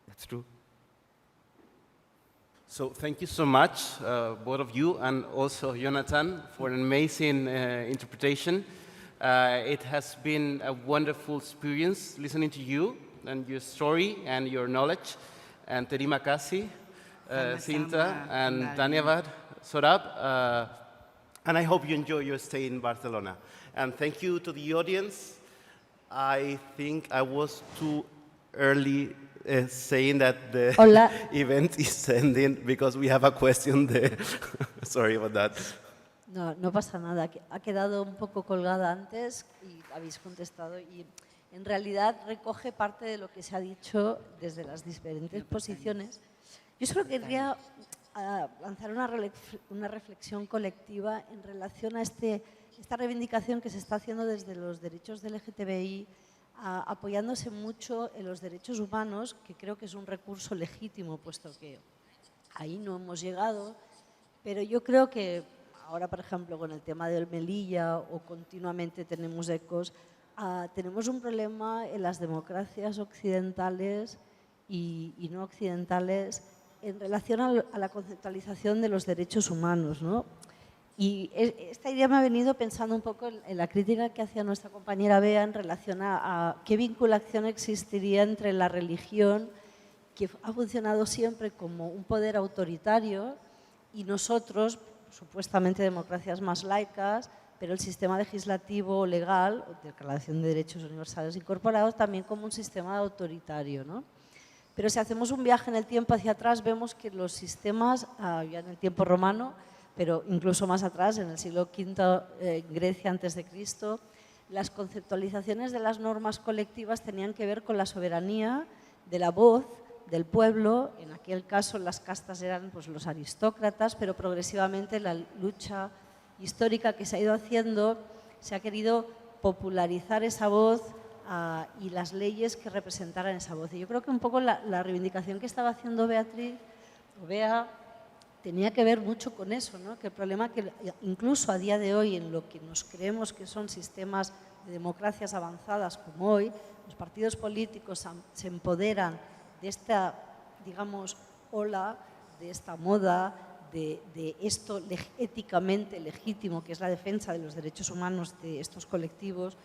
That's true. So thank you so much, both of you, and also Jonathan, for an amazing interpretation. It has been a wonderful experience listening to you and your story and your knowledge. And terima kasih, Shinta and Dhanyavad, Saurabh. And I hope you enjoy your stay in Barcelona. And thank you to the audience. I think I was too early saying that the event is ending because we have a question there. Sorry about that. No, no pasa nada. Ha quedado un poco colgada antes y habéis contestado. Y en realidad recoge parte de lo que se ha dicho desde las diferentes posiciones. Yo solo querría lanzar una reflexión colectiva en relación a esta reivindicación que se está haciendo desde los derechos del LGTBI apoyándose mucho en los derechos humanos, que creo que es un recurso legítimo, puesto que ahí no hemos llegado, pero yo creo que ahora, por ejemplo, con el tema del Melilla o continuamente tenemos ecos, tenemos un problema en las democracias occidentales y no occidentales en relación a la conceptualización de los derechos humanos, ¿no? Y esta idea me ha venido pensando un poco en la crítica que hacía nuestra compañera Bea en relación a qué vinculación existiría entre la religión, que ha funcionado siempre como un poder autoritario, y nosotros, supuestamente democracias más laicas, pero el sistema legislativo o legal, Declaración de Derechos Universales Incorporados, también como un sistema autoritario, ¿no? Pero si hacemos un viaje en el tiempo hacia atrás, vemos que los sistemas, ya en el tiempo romano, pero incluso más atrás, en el siglo V, Grecia antes de Cristo, las conceptualizaciones de las normas colectivas tenían que ver con la soberanía de la voz del pueblo. En aquel caso las castas eran pues, los aristócratas, pero progresivamente la lucha histórica que se ha ido haciendo, se ha querido popularizar esa voz y las leyes que representaran esa voz. Y yo creo que un poco la reivindicación que estaba haciendo Bea, tenía que ver mucho con eso, ¿no? Que el problema que incluso a día de hoy en lo que nos creemos que son sistemas de democracias avanzadas como hoy, los partidos políticos se empoderan de esta, digamos, ola, de esta moda, de esto éticamente legítimo, que es la defensa de los derechos humanos de estos colectivos.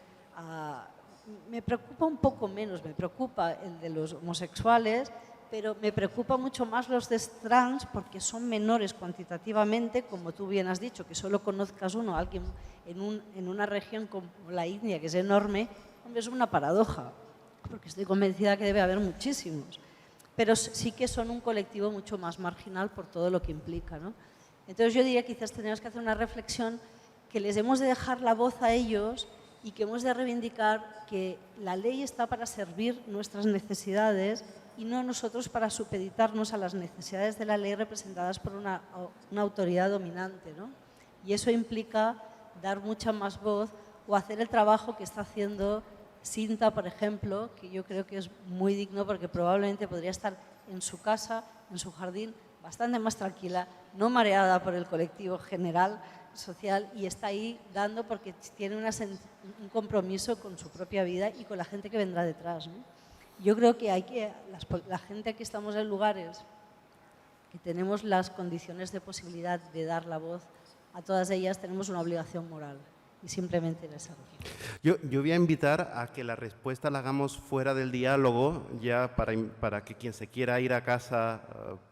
Me preocupa un poco menos, me preocupa el de los homosexuales, pero me preocupa mucho más los de trans porque son menores cuantitativamente, como tú bien has dicho, que solo conozcas alguien en una región como la India, que es enorme, hombre, es una paradoja, porque estoy convencida que debe haber muchísimos, pero sí que son un colectivo mucho más marginal por todo lo que implica, ¿no? Entonces yo diría que quizás tenemos que hacer una reflexión que les hemos de dejar la voz a ellos y que hemos de reivindicar que la ley está para servir nuestras necesidades y no nosotros para supeditarnos a las necesidades de la ley representadas por una autoridad dominante, ¿no? Y eso implica dar mucha más voz o hacer el trabajo que está haciendo Shinta, por ejemplo, que yo creo que es muy digno porque probablemente podría estar en su casa, en su jardín, bastante más tranquila, no mareada por el colectivo general social, y está ahí dando porque tiene un compromiso con su propia vida y con la gente que vendrá detrás, ¿no? Yo creo que la gente que estamos en lugares que tenemos las condiciones de posibilidad de dar la voz a todas ellas, tenemos una obligación moral y simplemente desarrollo. Yo voy a invitar a que la respuesta la hagamos fuera del diálogo, ya para que quien se quiera ir a casa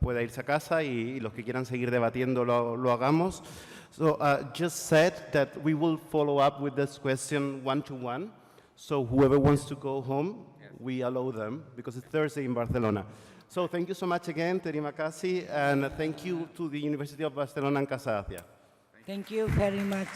pueda irse a casa y los que quieran seguir debatiendo lo hagamos. So just said that we will follow up with this question one-to-one. So whoever wants to go home, we allow them, because it's Thursday in Barcelona. So thank you so much again, Terima kasih, and thank you to the University of Barcelona and Casa Asia. Thank you very much.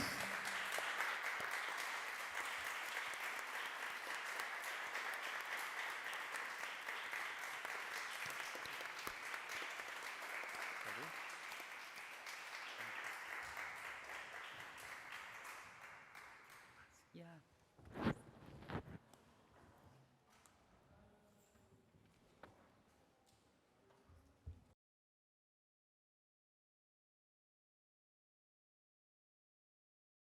Yeah.